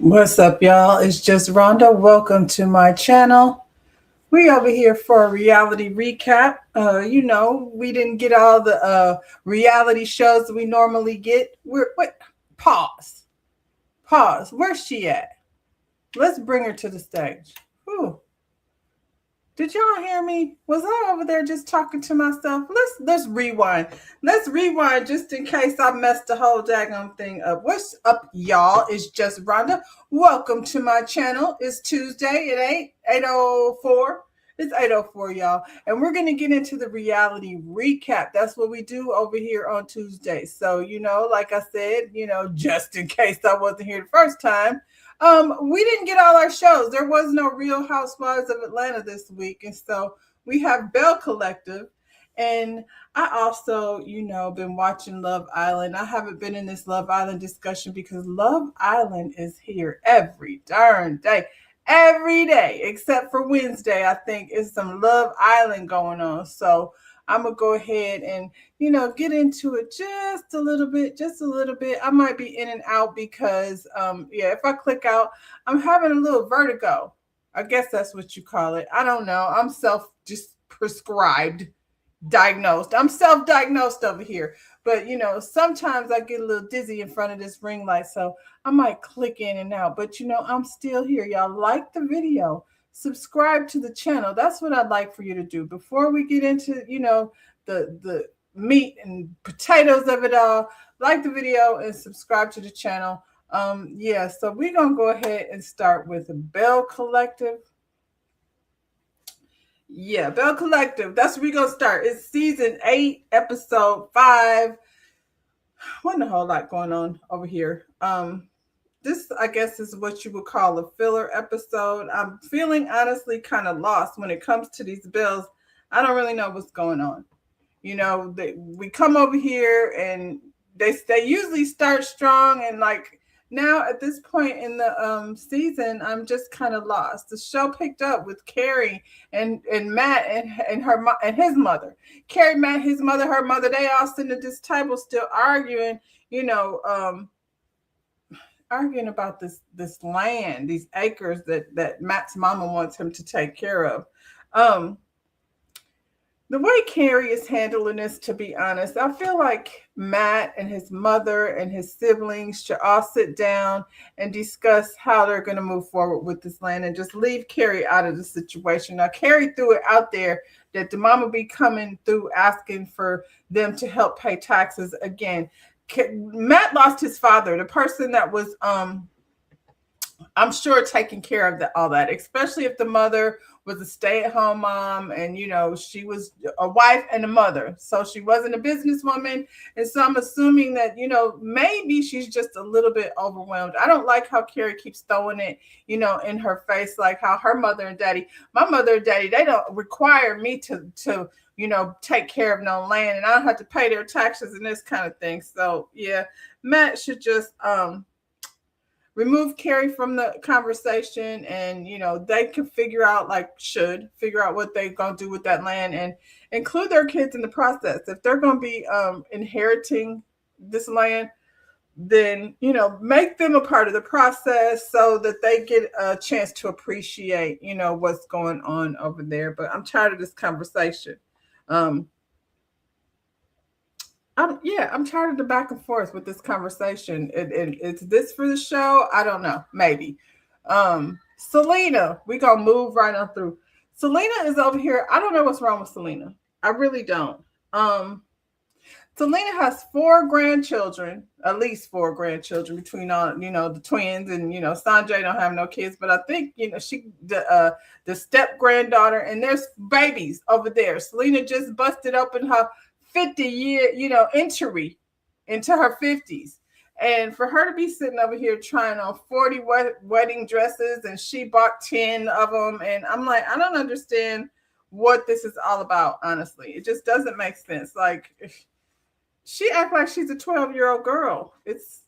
What's up, y'all? It's just Rhonda. Welcome to my channel. We over here for a reality recap. We didn't get all the reality shows that we normally get. Pause. Where's she at? Let's bring her to the stage. Whew. Did y'all hear me? Was I over there just talking to myself? Let's rewind. Let's rewind just in case I messed the whole daggone thing up. What's up, y'all? It's just Rhonda. Welcome to my channel. It's Tuesday at 8:04. It's 8:04, y'all. And we're going to get into the reality recap. That's what we do over here on Tuesday. So, like I said, just in case I wasn't here the first time, we didn't get all our shows. There was no Real Housewives of Atlanta this week. And so we have Belle Collective. And I also, been watching Love Island. I haven't been in this Love Island discussion because Love Island is here every darn day. Every day, except for Wednesday, I think is some Love Island going on. So I'm going to go ahead and, get into it just a little bit. I might be in and out because, if I click out, I'm having a little vertigo. I guess that's what you call it. I don't know. I'm diagnosed. I'm self-diagnosed over here. But, sometimes I get a little dizzy in front of this ring light. So I might click in and out. But, I'm still here. Y'all like the video. Subscribe to the channel. That's what I'd like for you to do. Before we get into, the meat and potatoes of it all, like the video and subscribe to the channel. So we're going to go ahead and start with the Belle Collective. Yeah, Belle Collective. That's where we're going to start. It's season 8, episode 5. Wasn't a whole lot going on over here. This, I guess, is what you would call a filler episode. I'm feeling honestly kind of lost when it comes to these Bells. I don't really know what's going on. We come over here and they usually start strong, and like now at this point in the season, I'm just kind of lost. The show picked up with Carrie and Matt and his mother. Carrie, Matt, his mother, her mother. They all sitting at this table still arguing. Arguing about this land, these acres that Matt's mama wants him to take care of. The way Carrie is handling this, to be honest, I feel like Matt and his mother and his siblings should all sit down and discuss how they're going to move forward with this land and just leave Carrie out of the situation. Now, Carrie threw it out there that the mama be coming through asking for them to help pay taxes again. Matt lost his father, the person that was, I'm sure, taking care of all that, especially if the mother was a stay-at-home mom and, she was a wife and a mother. So she wasn't a businesswoman. And so I'm assuming that, maybe she's just a little bit overwhelmed. I don't like how Carrie keeps throwing it, in her face, like how her mother and daddy, my mother and daddy, they don't require me to take care of no land, and I don't have to pay their taxes and this kind of thing. So yeah, Matt should just remove Carrie from the conversation, and they can figure out what they're gonna do with that land and include their kids in the process. If they're gonna be inheriting this land, then make them a part of the process so that they get a chance to appreciate what's going on over there. But I'm tired of this conversation. I'm tired of the back and forth with this conversation. It's this for the show? I don't know. Maybe. Selena, we're gonna move right on through. Selena is over here. I don't know what's wrong with Selena. I really don't. Selena has 4 grandchildren, at least 4 grandchildren between all, the twins, and Sanjay don't have no kids, but I think she the step granddaughter, and there's babies over there. Selena just busted open her 50-year entry into her 50s. And for her to be sitting over here trying on 40 wedding dresses, and she bought 10 of them, and I'm like, I don't understand what this is all about. Honestly, it just doesn't make sense. Like, she act like she's a 12-year-old girl. It's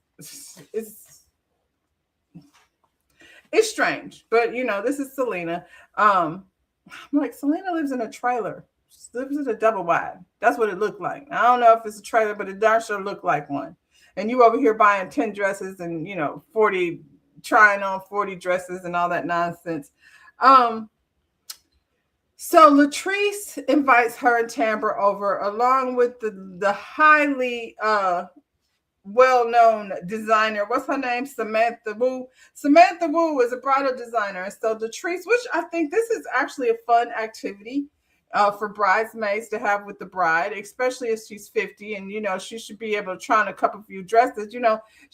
strange, but this is Selena. I'm like, Selena lives in a trailer. She lives in a double wide. That's what it looked like. I don't know if it's a trailer, but it darn sure looked like one. And you over here buying 10 dresses and 40, trying on 40 dresses and all that nonsense. So Latrice invites her and Tamra over, along with the highly well-known designer. What's her name? Samantha Wu. Samantha Wu is a bridal designer. And so Latrice, which I think this is actually a fun activity for bridesmaids to have with the bride, especially if she's 50 and she should be able to try on a couple few dresses.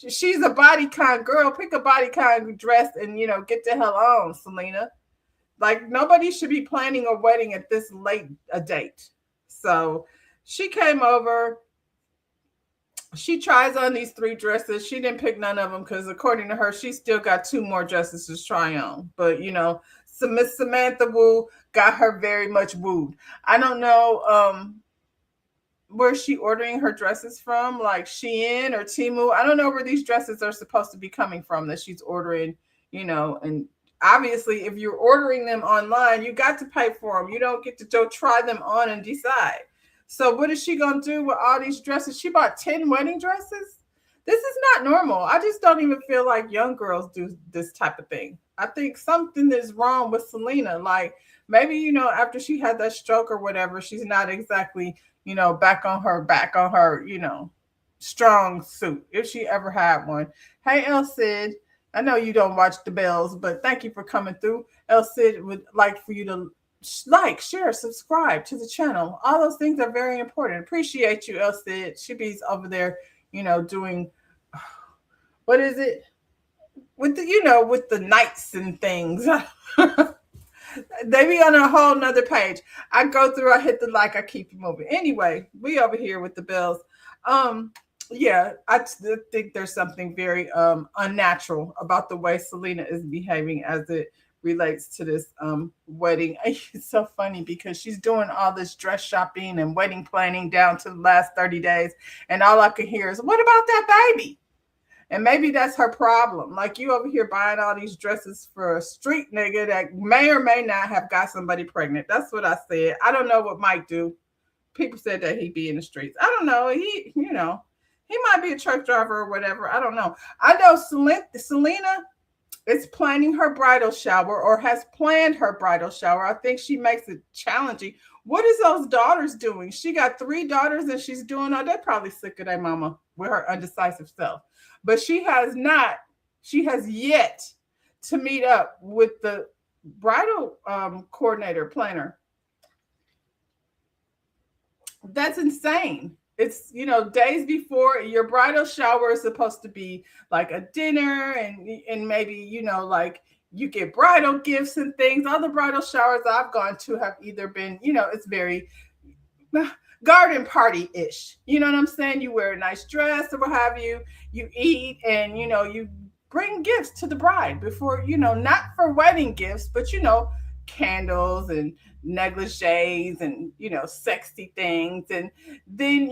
She's a bodycon girl. Pick a bodycon dress and get the hell on, Selena. Like, nobody should be planning a wedding at this late a date. So she came over. She tries on these 3 dresses. She didn't pick none of them because, according to her, she still got 2 more dresses to try on. But, Miss Samantha Wu got her very much wooed. I don't know where she ordering her dresses from, like Shein or Temu. I don't know where these dresses are supposed to be coming from that she's ordering, and obviously, if you're ordering them online, you got to pay for them. You don't get to go try them on and decide. So what is she going to do with all these dresses? She bought 10 wedding dresses. This is not normal. I just don't even feel like young girls do this type of thing. I think something is wrong with Selena. Like, maybe, after she had that stroke or whatever, she's not exactly, back on her, strong suit, if she ever had one. Hey, El Cid. I know you don't watch the bells, but thank you for coming through. El Cid would like for you to like, share, subscribe to the channel. All those things are very important. Appreciate you, El Cid. She be over there, doing, what is it? With the, with the nights and things. They be on a whole nother page. I go through, I hit the like, I keep it moving. Anyway, we over here with the bells. Yeah, I think there's something very unnatural about the way Selena is behaving as it relates to this wedding. It's so funny because she's doing all this dress shopping and wedding planning down to the last 30 days. And all I can hear is, what about that baby? And maybe that's her problem. Like, you over here buying all these dresses for a street nigga that may or may not have got somebody pregnant. That's what I said. I don't know what Mike do. People said that he'd be in the streets. I don't know. He might be a truck driver or whatever. I don't know. I know Selena is planning her bridal shower, or has planned her bridal shower. I think she makes it challenging. What is those daughters doing? She got 3 daughters and she's doing all. They're probably sick of their mama with her undecisive self. But she has yet to meet up with the bridal coordinator planner. That's insane. It's, days before your bridal shower is supposed to be like a dinner and maybe, like you get bridal gifts and things. All the bridal showers I've gone to have either been, it's very garden party-ish. You know what I'm saying? You wear a nice dress or what have you. You eat and, you bring gifts to the bride before, not for wedding gifts, but, candles and negligees and, sexy things. And then,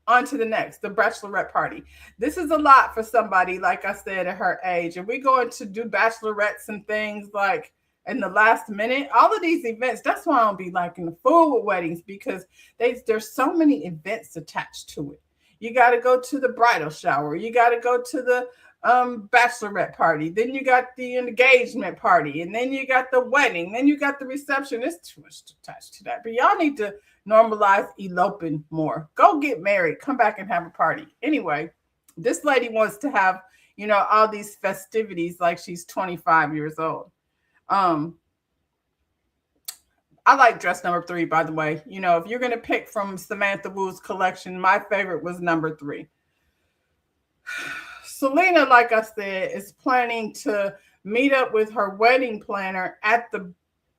on to the next, the bachelorette party. This is a lot for somebody, like I said, at her age. And we're going to do bachelorettes and things like in the last minute. All of these events, that's why I don't be liking the fool with weddings, because there's so many events attached to it. You got to go to the bridal shower. You got to go to the bachelorette party. Then you got the engagement party. And then you got the wedding. Then you got the reception. There's too much attached to that. But y'all need to normalize eloping more. Go get married. Come back and have a party. Anyway, this lady wants to have, all these festivities like she's 25 years old. I I like dress number 3, by the way. You know, if you're going to pick from Samantha Wu's collection, my favorite was number 3. Selena, like I said, is planning to meet up with her wedding planner at the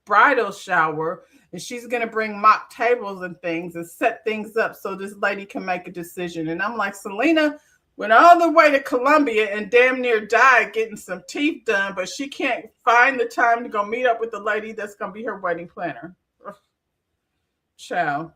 bridal shower, and she's going to bring mock tables and things and set things up so this lady can make a decision. And I'm like, Selena went all the way to Colombia and damn near died getting some teeth done, but she can't find the time to go meet up with the lady that's going to be her wedding planner. Child.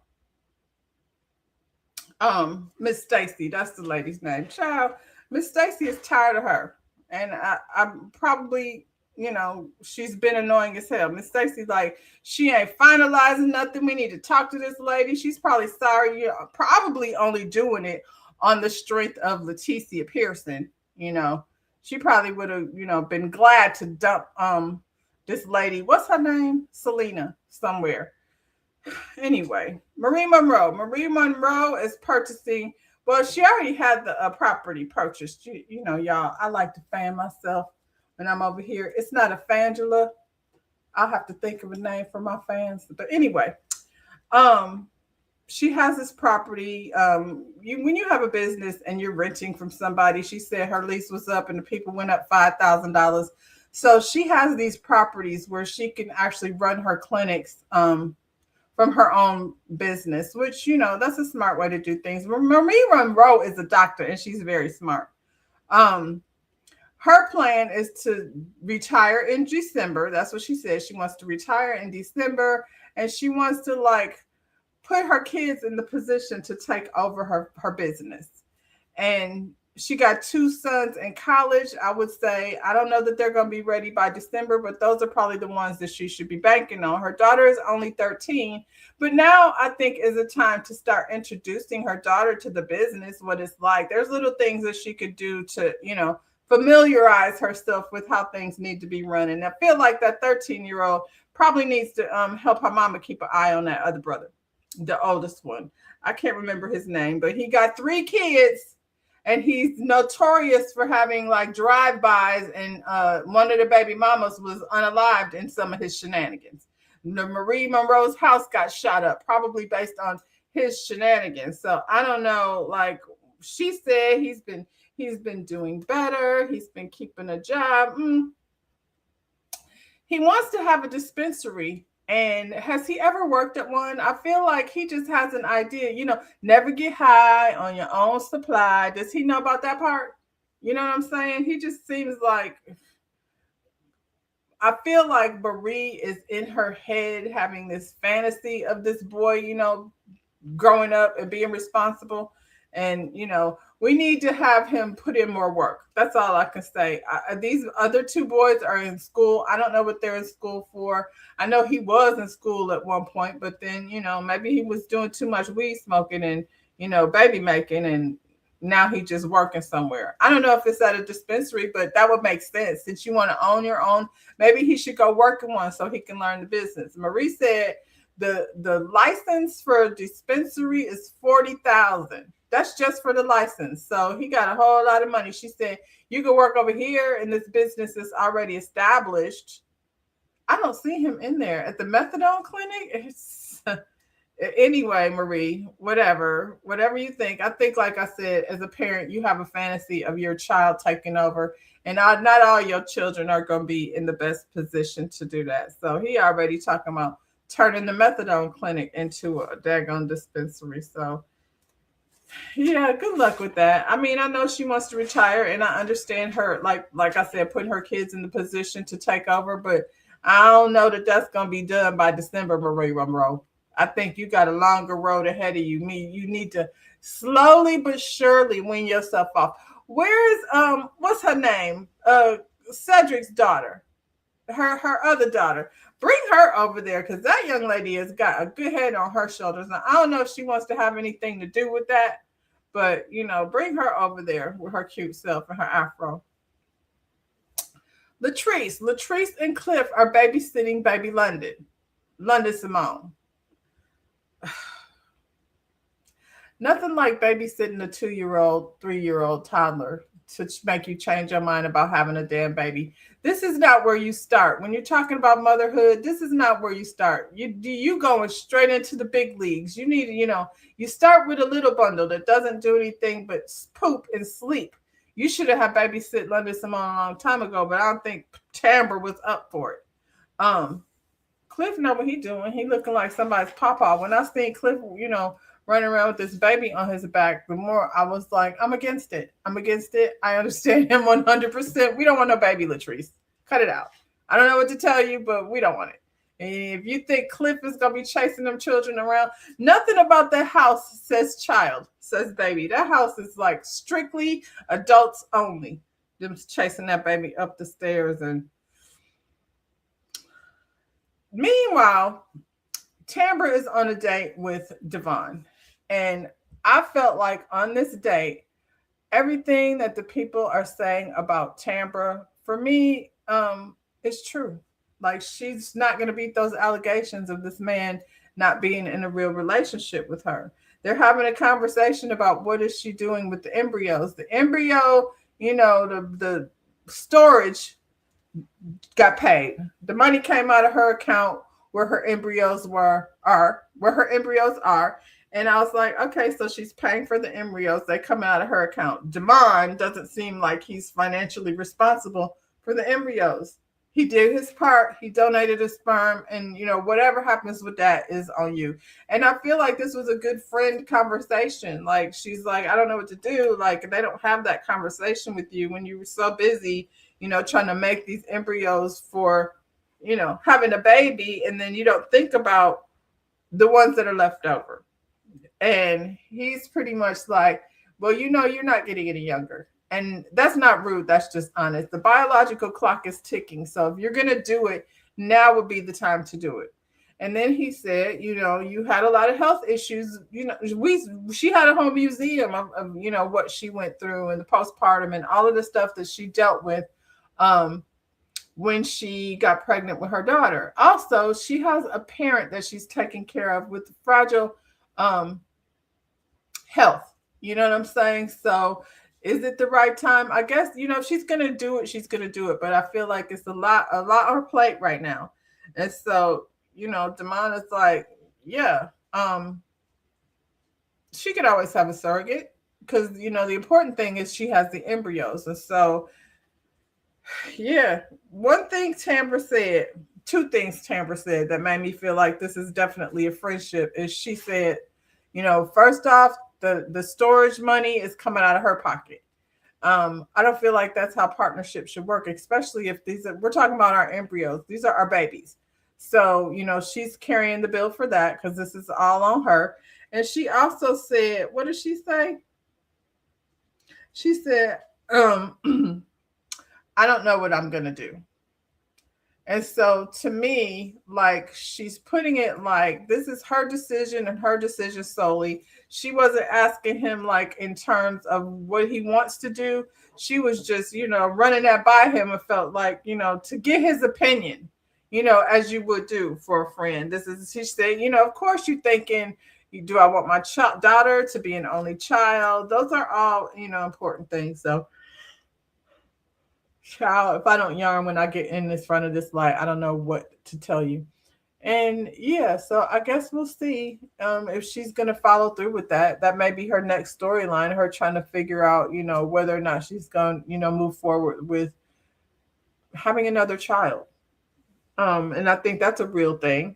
Miss Stacy, that's the lady's name. Child, Miss Stacy is tired of her. And I'm probably, you know, she's been annoying as hell. Miss Stacy, like, she ain't finalizing nothing. We need to talk to this lady. She's probably sorry. You're probably only doing it on the strength of Leticia Pearson. You know, she probably would have, you know, been glad to dump this lady. What's her name? Selena, somewhere. Anyway, Marie Monroe. Marie Monroe is purchasing. Well, she already had the property purchased. You know, y'all, I like to fan myself when I'm over here. It's not a Fangela. I'll have to think of a name for my fans. But anyway, she has this property. When you have a business and you're renting from somebody, she said her lease was up and the people went up $5,000. So she has these properties where she can actually run her clinics from her own business, which, you know, that's a smart way to do things. Marie Monroe is a doctor and she's very smart. Her plan is to retire in December. That's what she said. She wants to retire in December and she wants to like put her kids in the position to take over her business. And she got 2 sons in college. I would say, I don't know that they're going to be ready by December, but those are probably the ones that she should be banking on. Her daughter is only 13, but now I think is a time to start introducing her daughter to the business, what it's like. There's little things that she could do to, you know, familiarize herself with how things need to be run. And I feel like that 13-year-old probably needs to help her mama keep an eye on that other brother, the oldest one. I can't remember his name, but he got 3 kids. And he's notorious for having like drive-bys, and one of the baby mamas was unalived in some of his shenanigans. The Marie Monroe's house got shot up, probably based on his shenanigans. So I don't know. Like she said, he's been doing better. He's been keeping a job. He wants to have a dispensary. And has he ever worked at one? I feel like he just has an idea, you know, never get high on your own supply. Does he know about that part? You know what I'm saying? He just seems like, I feel like Marie is in her head having this fantasy of this boy, you know, growing up and being responsible. And, you know, we need to have him put in more work. That's all I can say. These other 2 boys are in school. I don't know what they're in school for. I know he was in school at one point, but then, you know, maybe he was doing too much weed smoking and, you know, baby making, and now he's just working somewhere. I don't know if it's at a dispensary, but that would make sense. Since you want to own your own, maybe he should go work in one so he can learn the business. Marie said the license for a dispensary is $40,000. That's just for the license. So he got a whole lot of money. She said, you can work over here and this business is already established. I don't see him in there at the methadone clinic. Anyway, Marie, whatever you think. I think, like I said, as a parent, you have a fantasy of your child taking over, and not all your children are going to be in the best position to do that. So he already talking about turning the methadone clinic into a daggone dispensary. So yeah, good luck with that. I mean, I know she wants to retire and I understand her, like I said, putting her kids in the position to take over, but I don't know that that's going to be done by December, Marie Monroe. I think you got a longer road ahead of you. You need to slowly but surely wean yourself off. Where's what's her name? Cedric's daughter, her other daughter. Bring her over there, because that young lady has got a good head on her shoulders. Now, I don't know if she wants to have anything to do with that, but, you know, bring her over there with her cute self and her afro. Latrice and Cliff are babysitting baby London Simone. Nothing like babysitting a 2-year-old, 3-year-old toddler to make you change your mind about having a damn baby. This is not where you start. When you're talking about motherhood, this is not where you start. You going straight into the big leagues. You need, you start with a little bundle that doesn't do anything but poop and sleep. You should have had babysit London Simone a long time ago, but I don't think Tamber was up for it. Um, Cliff know what he doing. He looking like somebody's papa. When I seen Cliff, running around with this baby on his back, the more I was like, I'm against it. I'm against it. I understand him 100%. We don't want no baby Latrice. Cut it out. I don't know what to tell you, but we don't want it. And if you think Cliff is gonna be chasing them children around, nothing about that house says child, says baby. That house is like strictly adults only. Them chasing that baby up the stairs. And meanwhile, Tamber is on a date with Devon. And I felt like on this date, everything that the people are saying about Tamber, for me, is true. Like, she's not going to beat those allegations of this man not being in a real relationship with her. They're having a conversation about what is she doing with the embryos. The embryo, the storage got paid. The money came out of her account where her embryos are. And I was like, okay, so she's paying for the embryos. They come out of her account. Damon doesn't seem like he's financially responsible for the embryos. He did his part. He donated his sperm, and whatever happens with that is on you. And I feel like this was a good friend conversation. Like, she's like, I don't know what to do. Like, they don't have that conversation with you when you were so busy, trying to make these embryos for, having a baby, and then you don't think about the ones that are left over. And he's pretty much like, well, you're not getting any younger. And that's not rude. That's just honest. The biological clock is ticking. So if you're going to do it, now would be the time to do it. And then he said, you had a lot of health issues. She had a whole museum of what she went through and the postpartum and all of the stuff that she dealt with when she got pregnant with her daughter. Also, she has a parent that she's taking care of with fragile health. You know what I'm saying? So is it the right time? I guess, if she's going to do it, she's going to do it. But I feel like it's a lot on her plate right now. And so, Damon is like, yeah, she could always have a surrogate because, the important thing is she has the embryos. And so, yeah, two things Tamber said that made me feel like this is definitely a friendship is she said, first off, the storage money is coming out of her pocket. I don't feel like that's how partnerships should work, especially if we're talking about our embryos. These are our babies. So, she's carrying the bill for that because this is all on her. And she also said, what did she say? She said, I don't know what I'm going to do. And so to me, like, she's putting it like this is her decision and her decision solely. She wasn't asking him like in terms of what he wants to do. She was just, running that by him and felt like, to get his opinion, as you would do for a friend. She said, of course you're thinking, do I want my daughter to be an only child? Those are all, important things. So, child, if I don't yarn when I get in this front of this light, I don't know what to tell you. And yeah, so I guess we'll see if she's going to follow through with that. That may be her next storyline, her trying to figure out, whether or not she's going to, move forward with having another child. And I think that's a real thing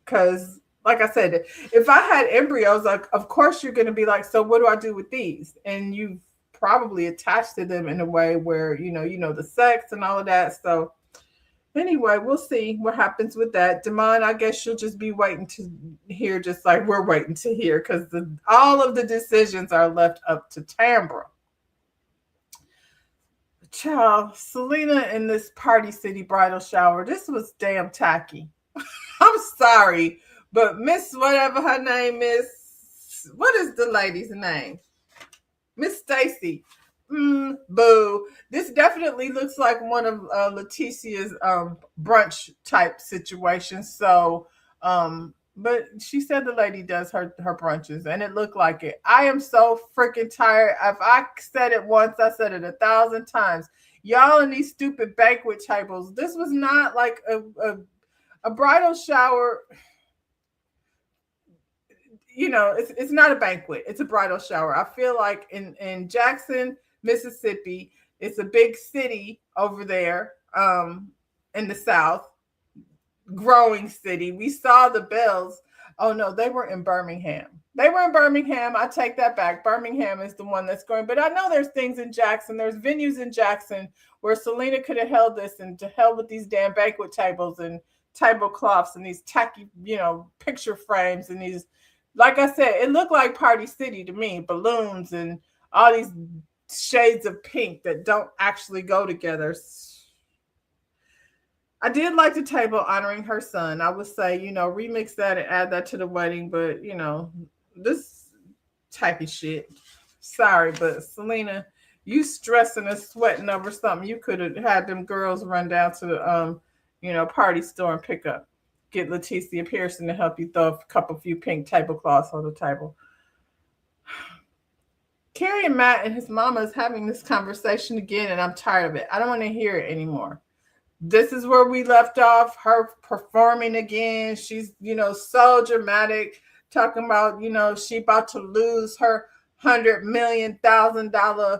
because, like I said, if I had embryos, like, of course you're going to be like, so what do I do with these? And you've probably attached to them in a way where the sex and all of that. So anyway, we'll see what happens with that. Damon, I guess she'll just be waiting to hear, just like we're waiting to hear, because all of the decisions are left up to Tambra. Child, Selena in this Party City bridal shower, this was damn tacky. I'm sorry, but Miss whatever her name is, what is the lady's name? Miss Stacy. Boo. This definitely looks like one of Leticia's brunch type situations. So, but she said the lady does her brunches, and it looked like it. I am so freaking tired. If I said it once, I said it 1,000 times. y'all in these stupid banquet tables. This was not like a bridal shower. You know, it's not a banquet. It's a bridal shower. I feel like in Jackson, Mississippi, it's a big city over there in the South, growing city. We saw the bells. Oh no, they were in Birmingham. They were in Birmingham. I take that back. Birmingham is the one that's going. But I know there's things in Jackson. There's venues in Jackson where Selena could have held this, and to hell with these damn banquet tables and tablecloths and these tacky, picture frames and these. Like I said, it looked like Party City to me. Balloons and all these shades of pink that don't actually go together. I did like the table honoring her son. I would say, remix that and add that to the wedding. But, this tacky shit. Sorry, but Selena, you stressing and sweating over something. You could have had them girls run down to the, party store and pick up. Get Leticia Pearson to help you throw a few pink tablecloths on the table. Carrie and Matt and his mama is having this conversation again, and I'm tired of it. I don't want to hear it anymore. This is where we left off, her performing again. She's, so dramatic, talking about, she about to lose her $100,000,000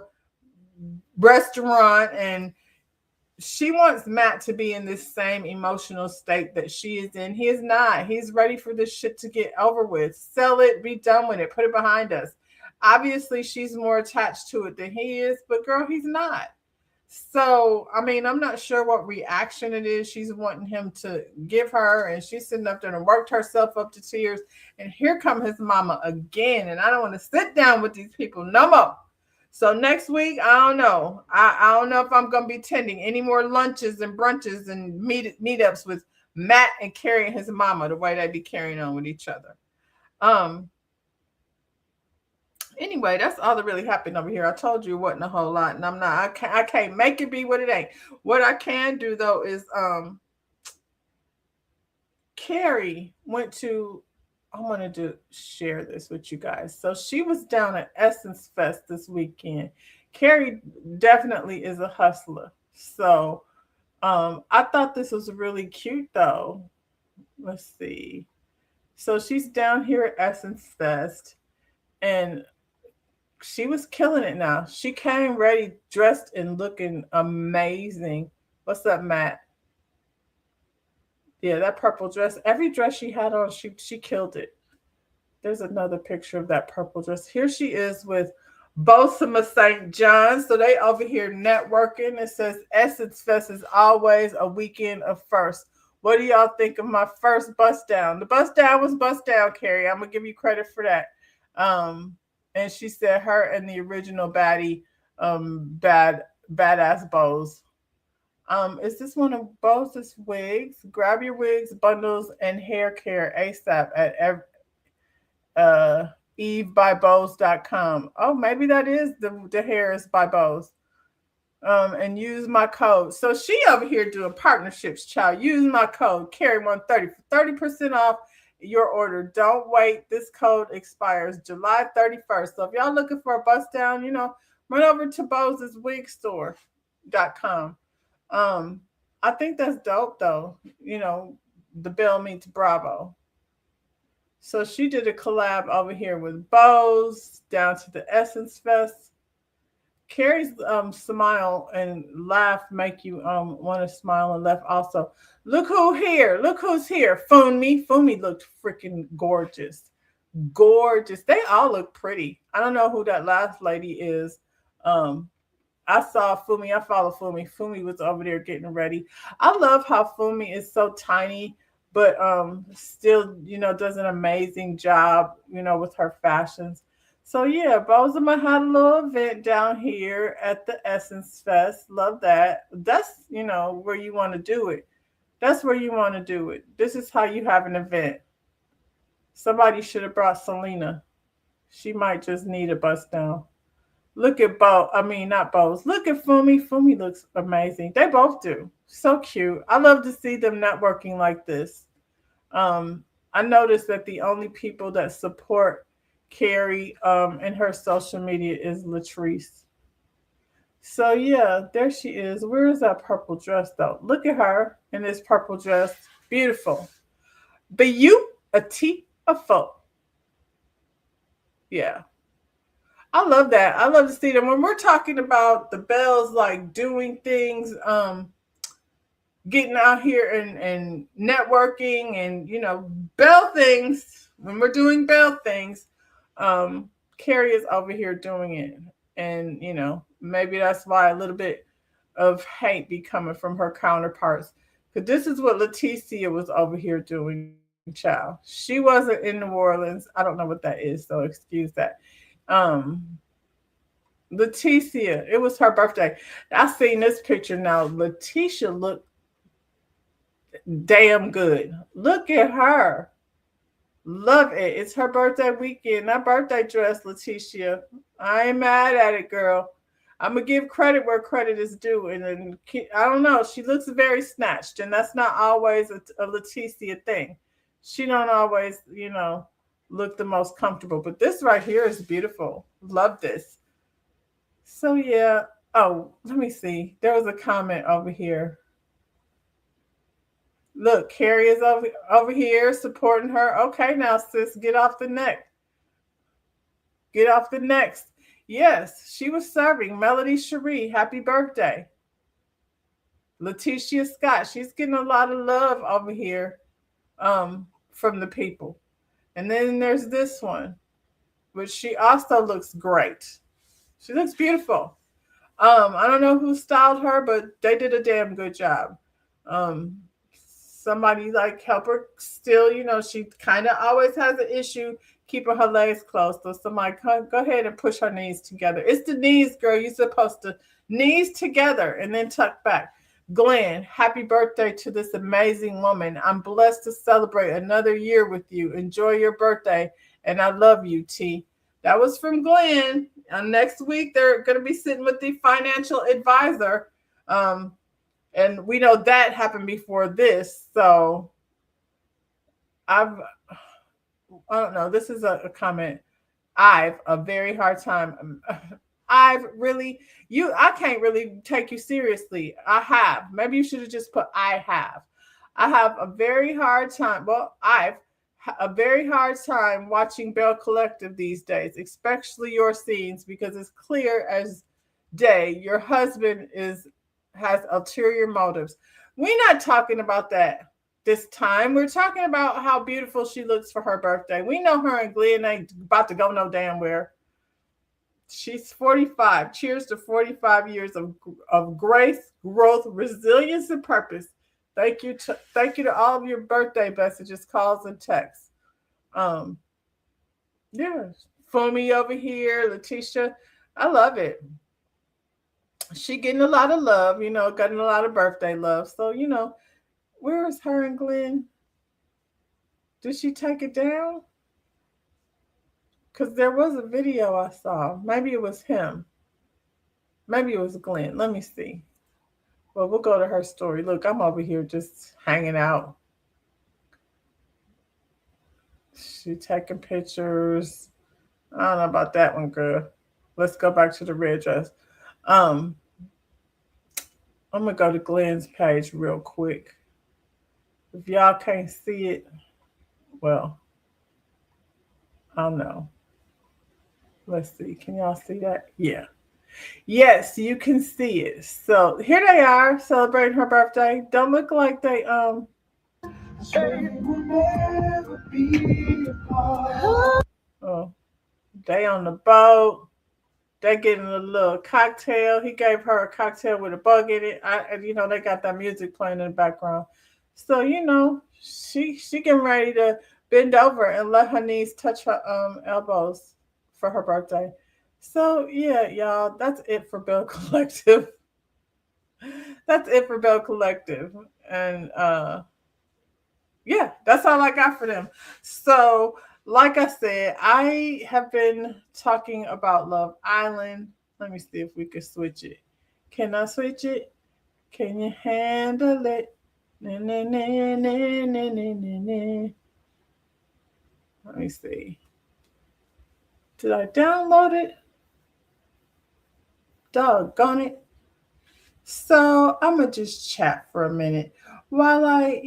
restaurant, and she wants Matt to be in this same emotional state that she is in. He is not. He's ready for this shit to get over with. Sell it, be done with it, put it behind us. Obviously, she's more attached to it than he is, but girl, he's not. So, I mean, I'm not sure what reaction it is she's wanting him to give her. And she's sitting up there and worked herself up to tears. And here come his mama again. And I don't want to sit down with these people no more. So next week, I don't know. I don't know if I'm going to be attending any more lunches and brunches and meetups with Matt and Carrie and his mama, the way they be carrying on with each other. Anyway, that's all that really happened over here. I told you it wasn't a whole lot, and I can't make it be what it ain't. What I can do though is Carrie went to, I wanted to share this with you guys. So she was down at Essence Fest this weekend. Carrie definitely is a hustler. So I thought this was really cute though. Let's see. So she's down here at Essence Fest, and she was killing it now. She came ready, dressed and looking amazing. What's up, Matt? Yeah, that purple dress. Every dress she had on, she killed it. There's another picture of that purple dress. Here she is with Bosima St. John. So they over here networking. It says Essence Fest is always a weekend of first. What do y'all think of my first bust down? The bust down was bust down, Carrie. I'm gonna give you credit for that. And she said her and the original baddie, badass bows. Is this one of Bose's wigs? Grab your wigs, bundles, and hair care ASAP at evebybose.com. Oh, maybe that is the hair is by Bose. And use my code. So she over here doing partnerships, child. Use my code, Carrie130 for 30% off your order. Don't wait. This code expires July 31st. So if y'all looking for a bust down, run over to boseswigstore.com. I think that's dope though. The Bell meets Bravo. So she did a collab over here with Bose down to the Essence Fest. Carrie's smile and laugh make you want to smile and laugh also. Look who's here. Fumi. Fumi looked freaking gorgeous. Gorgeous. They all look pretty. I don't know who that last lady is. I saw Fumi. I follow Fumi. Fumi was over there getting ready. I love how Fumi is so tiny, but still, does an amazing job, with her fashions. So yeah, Bozema had a little event down here at the Essence Fest. Love that. That's, where you want to do it. That's where you want to do it. This is how you have an event. Somebody should have brought Selena. She might just need a bust down. Look at not Bose. Look at Fumi. Fumi looks amazing. They both do. So cute. I love to see them networking like this. I noticed that the only people that support Carrie and her social media is Latrice. So yeah, there she is. Where is that purple dress though? Look at her in this purple dress. Beautiful. Beautiful. Yeah. I love that. I love to see them. When we're talking about the Bells like doing things, getting out here and networking and Bell things, when we're doing Bell things, um, Carrie is over here doing it. And maybe that's why a little bit of hate be coming from her counterparts. Because this is what Leticia was over here doing, child. She wasn't in New Orleans. I don't know what that is, so excuse that. Um, Leticia, it was her birthday. I seen this picture now. Letitia looked damn good. Look at her. Love it. It's her birthday weekend. That birthday dress, Leticia. I ain't mad at it, girl. I'm gonna give credit where credit is due, and then I don't know. She looks very snatched, and that's not always a Leticia thing. She don't always, look the most comfortable. But this right here is beautiful. Love this. So yeah. Oh, let me see. There was a comment over here. Look, Carrie is over here supporting her. Okay, now sis, get off the neck. Get off the next. Yes, she was serving Melody Cherie. Happy birthday. Letitia Scott. She's getting a lot of love over here from the people. And then there's this one, which she also looks great. She looks beautiful. I don't know who styled her, but they did a damn good job. Um, Somebody like help her still, she kind of always has an issue keeping her legs closed. So somebody go ahead and push her knees together. It's the knees, girl. You're supposed to knees together and then tuck back. Glenn, happy birthday to this amazing woman. I'm blessed to celebrate another year with you. Enjoy your birthday. And I love you, T. That was from Glenn. Next week, they're going to be sitting with the financial advisor. And we know that happened before this. So I don't know. This is a comment. I've a very hard time. I've really, I can't really take you seriously. I have. Maybe you should have just put I have. I have a very hard time. Well, I've a very hard time watching Bell Collective these days, especially your scenes, because it's clear as day your husband has ulterior motives. We're not talking about that this time. We're talking about how beautiful she looks for her birthday. We know her and Glenn ain't about to go no damn where. She's 45. Cheers to 45 years of grace, growth, resilience, and purpose. Thank you to all of your birthday messages, calls, and texts. Um, yeah, Fumi over here, Letitia. I love it. She getting a lot of love, getting a lot of birthday love. So, where is her and Glenn? Did she take it down? Because there was a video I saw. Maybe it was him. Maybe it was Glenn. Let me see. Well, we'll go to her story. Look, I'm over here just hanging out. She taking pictures. I don't know about that one, girl. Let's go back to the red dress. Um, I'm gonna go to Glenn's page real quick. If y'all can't see it, well, I don't know. Let's see. Can y'all see that? Yeah. Yes, you can see it. So here they are celebrating her birthday. Don't look like they oh, they on the boat. They getting a little cocktail. He gave her a cocktail with a bug in it. They got that music playing in the background. So she getting ready to bend over and let her knees touch her elbows for her birthday. So yeah, y'all, that's it for Bell Collective. That's it for Bell Collective, and yeah, that's all I got for them. So, like I said, I have been talking about Love Island. Let me see if we can switch it. Can I switch it? Can you handle it? Na, na, na, na, na, na, na, na. Let me see. Did I download it? Doggone it. So I'm gonna just chat for a minute while I,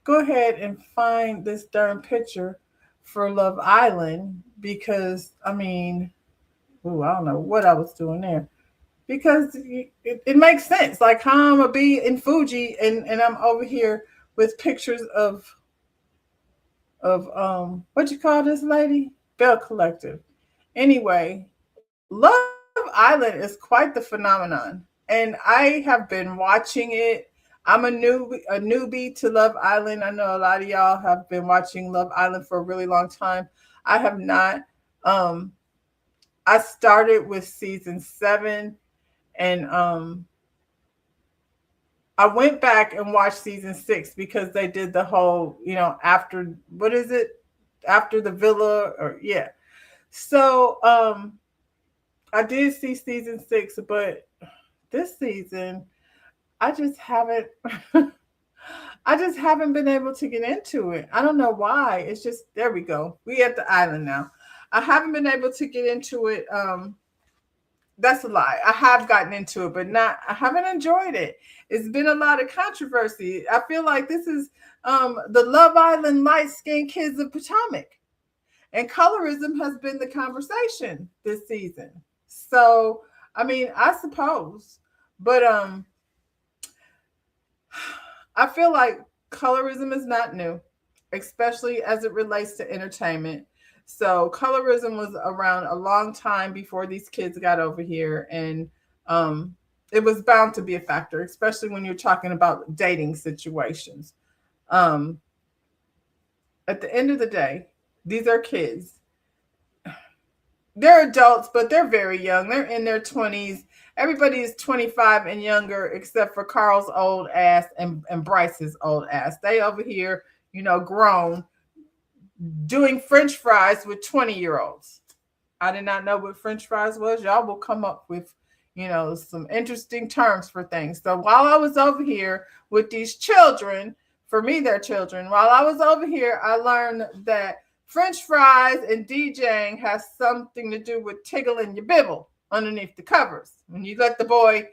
go ahead and find this darn picture for Love Island because I mean, ooh, I don't know what I was doing there because it makes sense. Like how I'm gonna be in Fuji and I'm over here with pictures of what you call this lady? Bell Collective. Anyway, Love Island is quite the phenomenon, and I have been watching it. I'm a newbie to Love Island. I know a lot of y'all have been watching Love Island for a really long time. I have not. Um, I started with season 7, and I went back and watched season 6 because they did the whole, after what is it? After the villa, or yeah. So I did see season 6, but this season I just haven't I just haven't been able to get into it. I don't know why. It's just there we go. We at the island now. I haven't been able to get into it. That's a lie. I have gotten into it, but not I haven't enjoyed it. It's been a lot of controversy. I feel like this is the Love Island light skinned kids of Potomac. And colorism has been the conversation this season. So, I mean, I suppose. But I feel like colorism is not new, especially as it relates to entertainment. So colorism was around a long time before these kids got over here, and um, it was bound to be a factor, especially when you're talking about dating situations. Um, at the end of the day, these are kids. They're adults, but they're very young. They're in their 20s. Everybody is 25 and younger, except for Carl's old ass and Bryce's old ass. They over here, grown, doing French fries with 20-year-olds. I did not know what French fries was. Y'all will come up with, some interesting terms for things. So while I was over here with these children, for me, they're children. While I was over here, I learned that French fries and DJing has something to do with tickling your bibble underneath the covers. When you let the boy,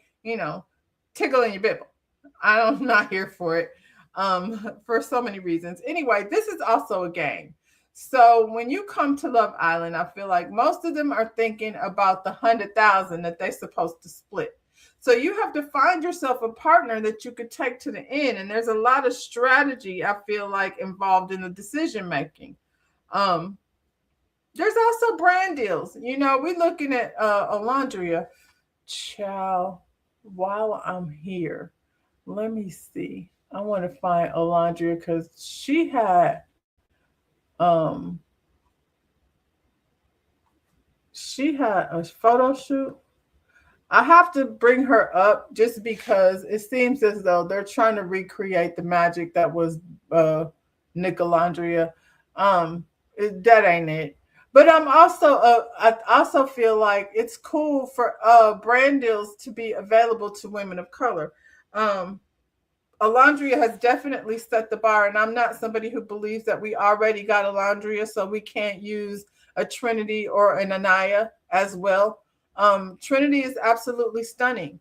tickle in your bibble. I'm not here for it for so many reasons. Anyway, this is also a game. So when you come to Love Island, I feel like most of them are thinking about the 100,000 that they're supposed to split. So you have to find yourself a partner that you could take to the end. And there's a lot of strategy, I feel like, involved in the decision making. Um, there's also brand deals. We're looking at Alondria. Child, while I'm here, let me see. I want to find Alondria because um she had a photo shoot. I have to bring her up just because it seems as though they're trying to recreate the magic that was uh Nicolandria. That ain't it. But I also feel like it's cool for brand deals to be available to women of color. Um, Alondria has definitely set the bar, and I'm not somebody who believes that we already got Alondria, so we can't use a Trinity or an Anaya as well. Trinity is absolutely stunning.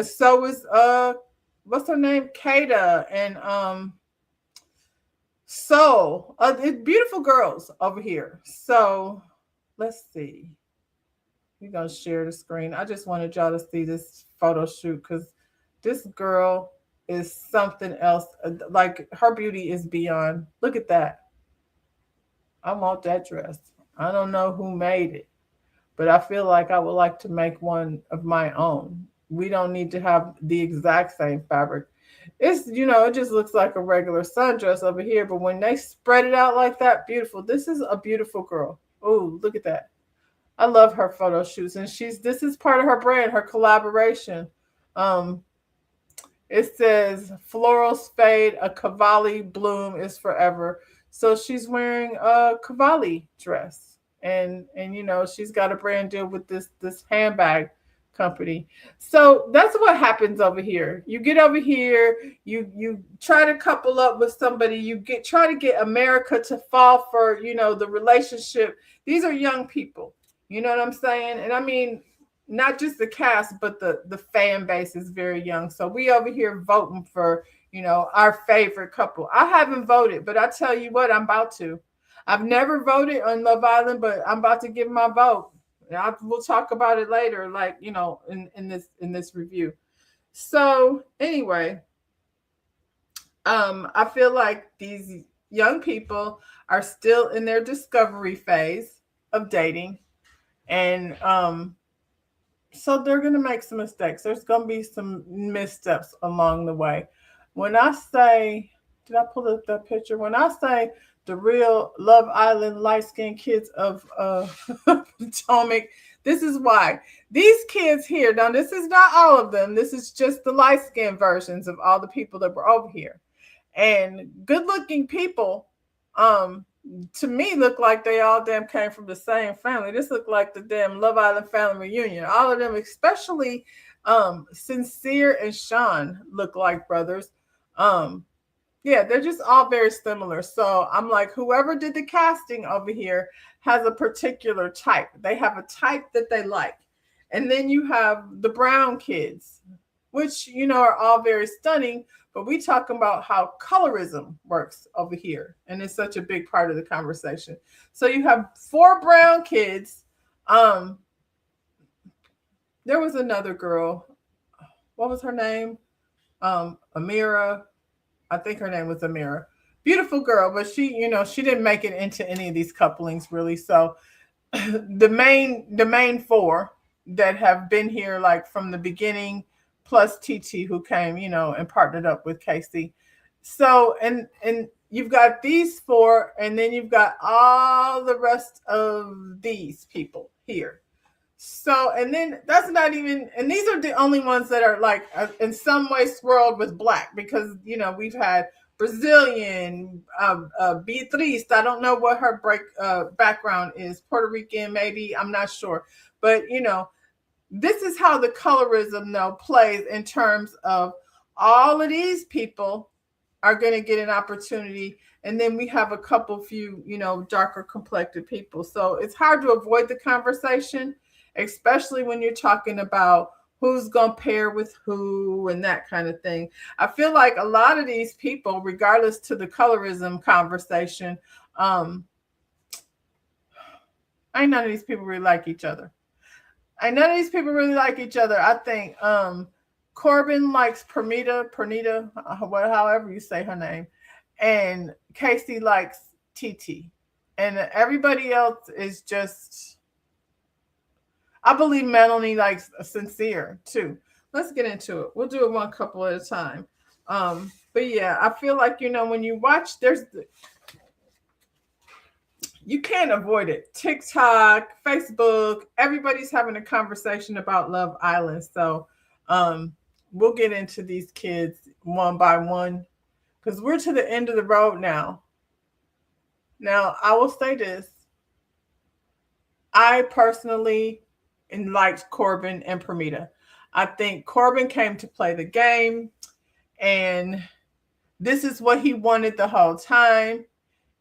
So is what's her name, Kada, and so it's beautiful girls over here. So let's see. We're gonna share the screen. I just wanted y'all to see this photo shoot because this girl is something else. Like her beauty is beyond. Look at that. I want that dress. I don't know who made it, but I feel like I would like to make one of my own. We don't need to have the exact same fabric. It just looks like a regular sundress over here, but when they spread it out like that, beautiful. This is a beautiful girl. Oh, look at that. I love her photo shoots, and this is part of her brand, her collaboration. Um, it says florals fade, a Cavalli bloom is forever. So she's wearing a Cavalli dress, and she's got a brand deal with this handbag company. So that's what happens over here. You get over here, you try to couple up with somebody, try to get America to fall for the relationship. These are young people. You know what I'm saying? And I mean, not just the cast, but the fan base is very young. So we over here voting for, our favorite couple. I haven't voted, but I tell you what, I'm about to. I've never voted on Love Island, but I'm about to give my vote. We'll talk about it later, like, in this review. So anyway, I feel like these young people are still in their discovery phase of dating, and so they're going to make some mistakes. There's going to be some missteps along the way. When I say, did I pull up that picture? When I say the real Love Island light skinned kids of Potomac, this is why. These kids here, now this is not all of them. This is just the light skinned versions of all the people that were over here. And good looking people, to me, look like they all damn came from the same family. This looked like the damn Love Island family reunion. All of them, especially Sincere and Sean, look like brothers. Yeah, they're just all very similar. So I'm like, whoever did the casting over here has a particular type. They have a type that they like. And then you have the brown kids, which, are all very stunning, but we talking about how colorism works over here. And it's such a big part of the conversation. So you have 4 brown kids. There was another girl. What was her name? Amira. I think her name was Amira. Beautiful girl, but she didn't make it into any of these couplings really. So the main 4 that have been here like from the beginning, plus TT who came, and partnered up with Casey. So and you've got these 4, and then you've got all the rest of these people here. So, and then that's not even, and these are the only ones that are like in some way swirled with black, because, we've had Brazilian, Beatriz. I don't know what her background is. Puerto Rican, maybe. I'm not sure. But, this is how the colorism, though, plays in terms of all of these people are going to get an opportunity. And then we have a few, darker complected people. So it's hard to avoid the conversation, especially when you're talking about who's going to pair with who and that kind of thing. I feel like a lot of these people, regardless to the colorism conversation, none of these people really like each other. None of these people really like each other. I think Corbin likes Pernita, however you say her name, and Casey likes TT, and everybody else is just. I believe Melanie likes Sincere too. Let's get into it. We'll do it one couple at a time. But yeah, I feel like when you watch, you can't avoid it. TikTok, Facebook, everybody's having a conversation about Love Island. So we'll get into these kids one by one, because we're to the end of the road now. Now, I will say this. I personally liked Corbin and Pernita. I think Corbin came to play the game, and this is what he wanted the whole time.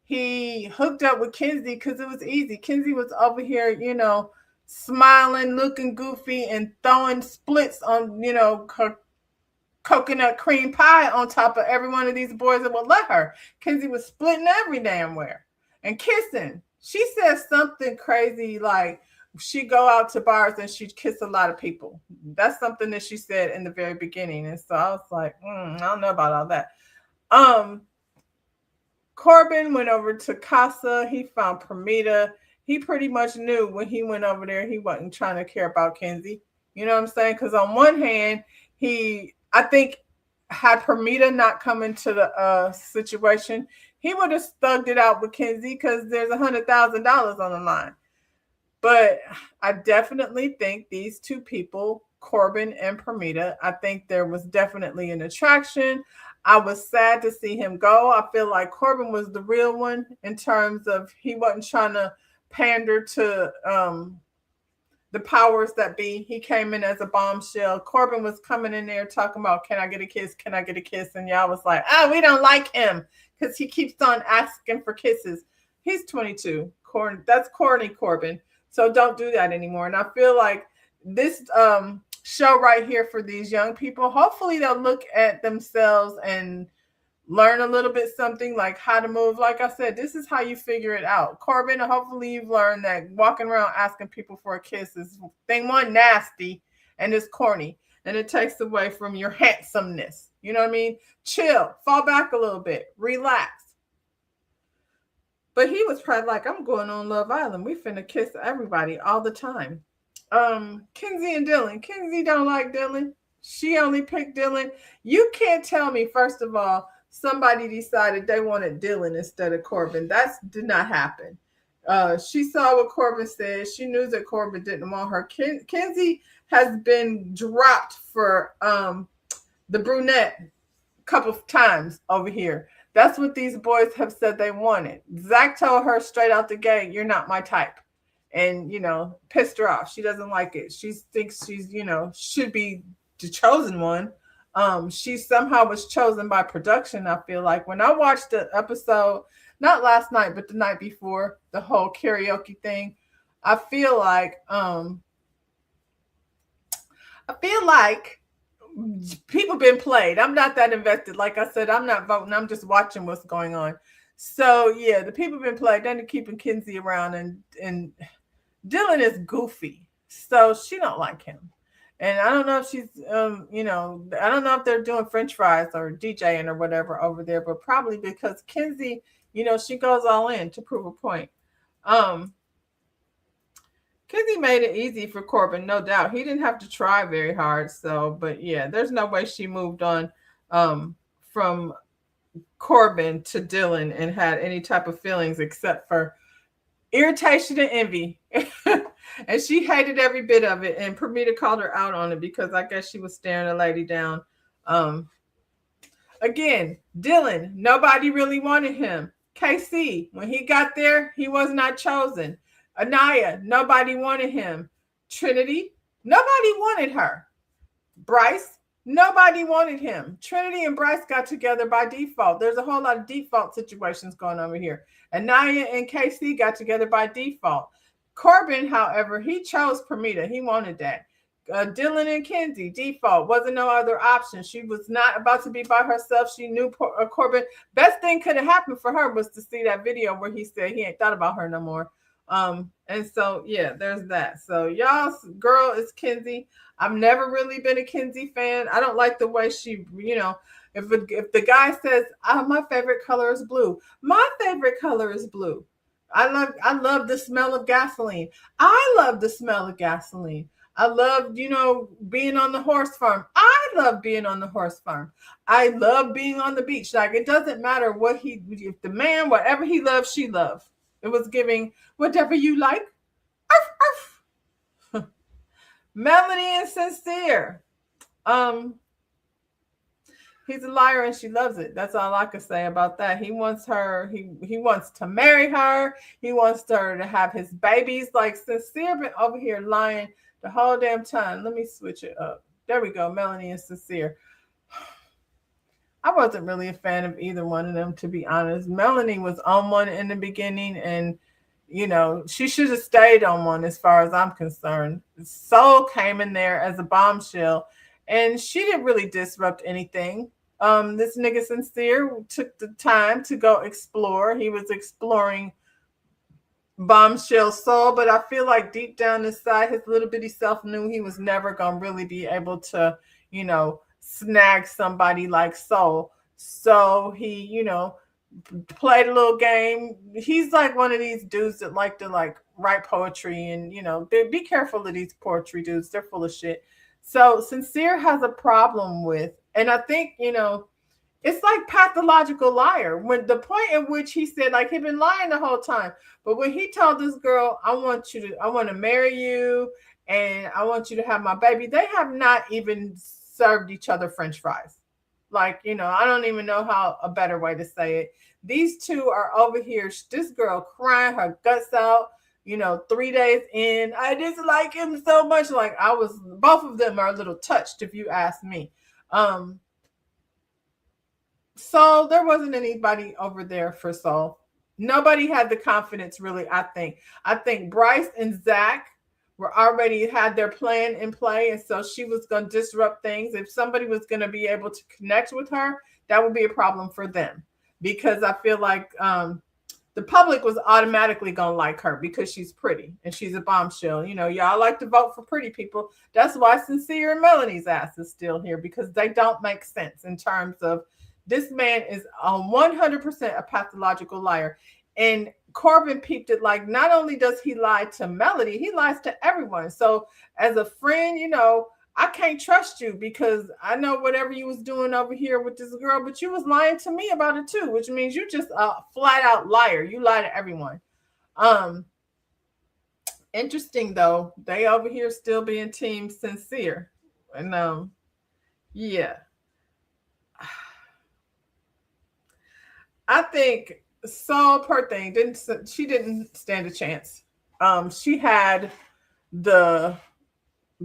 He hooked up with Kenzie because it was easy. Kenzie was over here, smiling, looking goofy, and throwing splits on, coconut cream pie on top of every one of these boys that would let her. Kenzie was splitting every damn where and kissing. She said something crazy like she'd go out to bars and she'd kiss a lot of people. That's something that she said in the very beginning. And so I was like, I don't know about all that. Corbin went over to Casa. He found Pernita. He pretty much knew when he went over there, he wasn't trying to care about Kenzie. You know what I'm saying? Because on one hand, I think, had Pernita not come into the situation, he would have thugged it out with Kenzie because there's $100,000 on the line. But I definitely think these two people, Corbin and Pernita, I think there was definitely an attraction. I was sad to see him go. I feel like Corbin was the real one in terms of he wasn't trying to pander to the powers that be. He came in as a bombshell. Corbin was coming in there talking about, can I get a kiss? Can I get a kiss? And y'all was like, we don't like him because he keeps on asking for kisses. He's 22. That's corny Corbin. So don't do that anymore. And I feel like this show right here for these young people, hopefully they'll look at themselves and learn a little bit something like how to move. Like I said, this is how you figure it out. Corbin, hopefully you've learned that walking around asking people for a kiss is thing one, nasty, and it's corny, and it takes away from your handsomeness. You know what I mean? Chill, fall back a little bit, relax. But he was probably like, I'm going on Love Island. We finna kiss everybody all the time. Kenzie and Dylan. Kenzie don't like Dylan. She only picked Dylan. You can't tell me, first of all, somebody decided they wanted Dylan instead of Corbin. That did not happen. She saw what Corbin said. She knew that Corbin didn't want her. Kenzie has been dropped for the brunette a couple of times over here. That's what these boys have said they wanted. Zach told her straight out the gate, you're not my type. And, pissed her off. She doesn't like it. She thinks she's, should be the chosen one. She somehow was chosen by production, I feel like. When I watched the episode, not last night, but the night before, the whole karaoke thing, I feel like people been played. I'm not that invested. Like I said, I'm not voting. I'm just watching what's going on. So yeah, the people been played. They're keeping Kenzie around, and Dylan is goofy, so she don't like him. And I don't know if she's, I don't know if they're doing French fries or DJing or whatever over there, but probably because Kenzie, she goes all in to prove a point. Kenzie made it easy for Corbin, no doubt. He didn't have to try very hard. So, but yeah, there's no way she moved on from Corbin to Dylan and had any type of feelings except for irritation and envy. And she hated every bit of it. And Permita called her out on it because I guess she was staring a lady down. Again, Dylan, nobody really wanted him. KC, when he got there, he was not chosen. Anaya, nobody wanted him. Trinity, nobody wanted her. Bryce, nobody wanted him. Trinity and Bryce got together by default. There's a whole lot of default situations going on over here. Anaya and KC got together by default. Corbin, however, he chose Permita. He wanted that. Dylan and Kenzie, default. Wasn't no other option. She was not about to be by herself. She knew Corbin. Best thing could have happened for her was to see that video where he said he ain't thought about her no more. And so, yeah, there's that. So y'all's girl is Kenzie. I've never really been a Kenzie fan. I don't like the way she, if the guy says, my favorite color is blue, my favorite color is blue. I love the smell of gasoline. I love the smell of gasoline. I love, being on the horse farm. I love being on the horse farm. I love being on the beach. Like, it doesn't matter if the man, whatever he loves, she loves. It was giving whatever you like. Arf, arf. Melanie and Sincere. He's a liar and she loves it. That's all I could say about that. He wants her. He wants to marry her. He wants her to have his babies. Like, Sincere been over here lying the whole damn time. Let me switch it up. There we go. Melanie and Sincere. I wasn't really a fan of either one of them, to be honest. Melanie was on one in the beginning, and she should have stayed on one as far as I'm concerned. Soul came in there as a bombshell, and she didn't really disrupt anything. This nigga Sincere took the time to go explore. He was exploring bombshell Soul, but I feel like deep down inside, his little bitty self knew he was never gonna really be able to, snag somebody like Soul. So he, played a little game. He's like one of these dudes that like to write poetry, and be careful of these poetry dudes. They're full of shit. So Sincere has a problem with, and I think, it's like pathological liar. When the point at which he said, like, he'd been lying the whole time, but when he told this girl, I want to marry you and I want you to have my baby, they have not even served each other French fries. Like, I don't even know how a better way to say it. These two are over here. This girl crying her guts out, 3 days in. I just like him so much. Like, both of them are a little touched, if you ask me. So there wasn't anybody over there for Soul. Nobody had the confidence, really, I think. I think Bryce and Zach were already had their plan in play, and so she was going to disrupt things. If somebody was going to be able to connect with her, that would be a problem for them, because I feel like the public was automatically going to like her because she's pretty and she's a bombshell. You know, y'all like to vote for pretty people. That's why Sincere and Melanie's ass is still here, because they don't make sense in terms of this man is a 100% a pathological liar. And Corbin peeped it, like, not only does he lie to Melody, he lies to everyone. So as a friend, you know, I can't trust you because I know whatever you was doing over here with this girl, but you was lying to me about it too, which means you just a flat out liar. You lie to everyone. Interesting though, they over here still being team Sincere. And yeah. I think so, per thing, she didn't stand a chance. She had the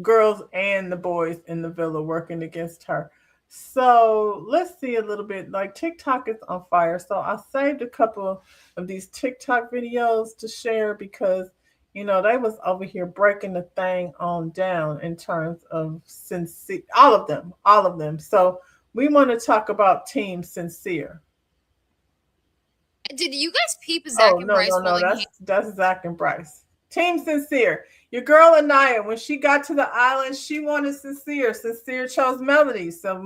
girls and the boys in the villa working against her. So let's see a little bit. Like, TikTok is on fire. So I saved a couple of these TikTok videos to share because, you know, they was over here breaking the thing on down in terms of Sincere. All of them. So we want to talk about Team Sincere. Did you guys peep Zach and Bryce? No. That's Zach and Bryce. Team Sincere. Your girl Anaya, when she got to the island, she wanted Sincere. Sincere chose Melody, so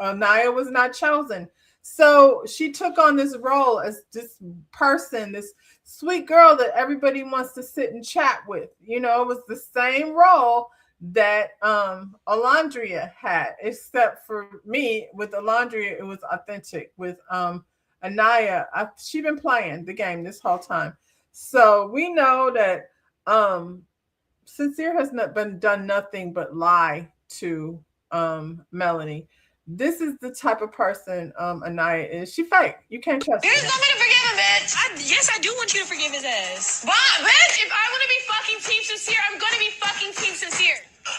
Anaya was not chosen. So she took on this role as this person, this sweet girl that everybody wants to sit and chat with. You know, it was the same role that Alondria had, except for me, with Alondria, it was authentic. With Anaya, she been playing the game this whole time. So we know that Sincere has not been done nothing but lie to Melanie. This is the type of person Anaya is. She fake. You can't trust her. You just want me to forgive him, bitch. Yes, I do want you to forgive his ass. But, bitch, if I want to be fucking Team Sincere, I'm going to be fucking Team Sincere.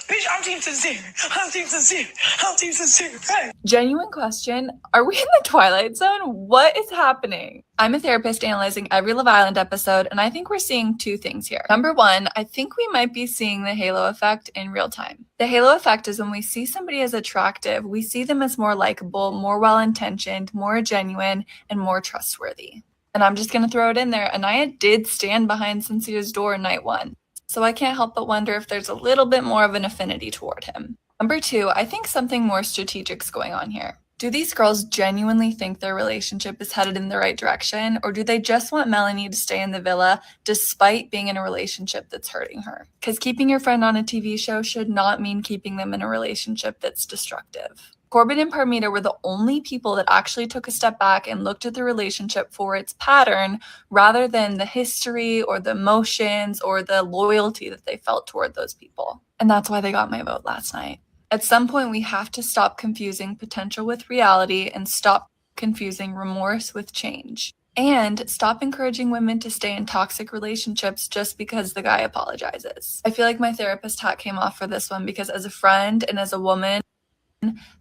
Bitch, I'm Team Sincere. I'm Team Sincere. I'm Team Sincere. Hey. Genuine question. Are we in the Twilight Zone? What is happening? I'm a therapist analyzing every Love Island episode, and I think we're seeing two things here. Number one, I think we might be seeing the halo effect in real time. The halo effect is when we see somebody as attractive, we see them as more likable, more well-intentioned, more genuine, and more trustworthy. And I'm just going to throw it in there. Anaya did stand behind Sincere's door night one. So I can't help but wonder if there's a little bit more of an affinity toward him. Number two, I think something more strategic is going on here. Do these girls genuinely think their relationship is headed in the right direction, or do they just want Melanie to stay in the villa despite being in a relationship that's hurting her? Because keeping your friend on a TV show should not mean keeping them in a relationship that's destructive. Corbin and Parmita were the only people that actually took a step back and looked at the relationship for its pattern rather than the history or the emotions or the loyalty that they felt toward those people. And that's why they got my vote last night. At some point, we have to stop confusing potential with reality and stop confusing remorse with change. And stop encouraging women to stay in toxic relationships just because the guy apologizes. I feel like my therapist hat came off for this one because as a friend and as a woman,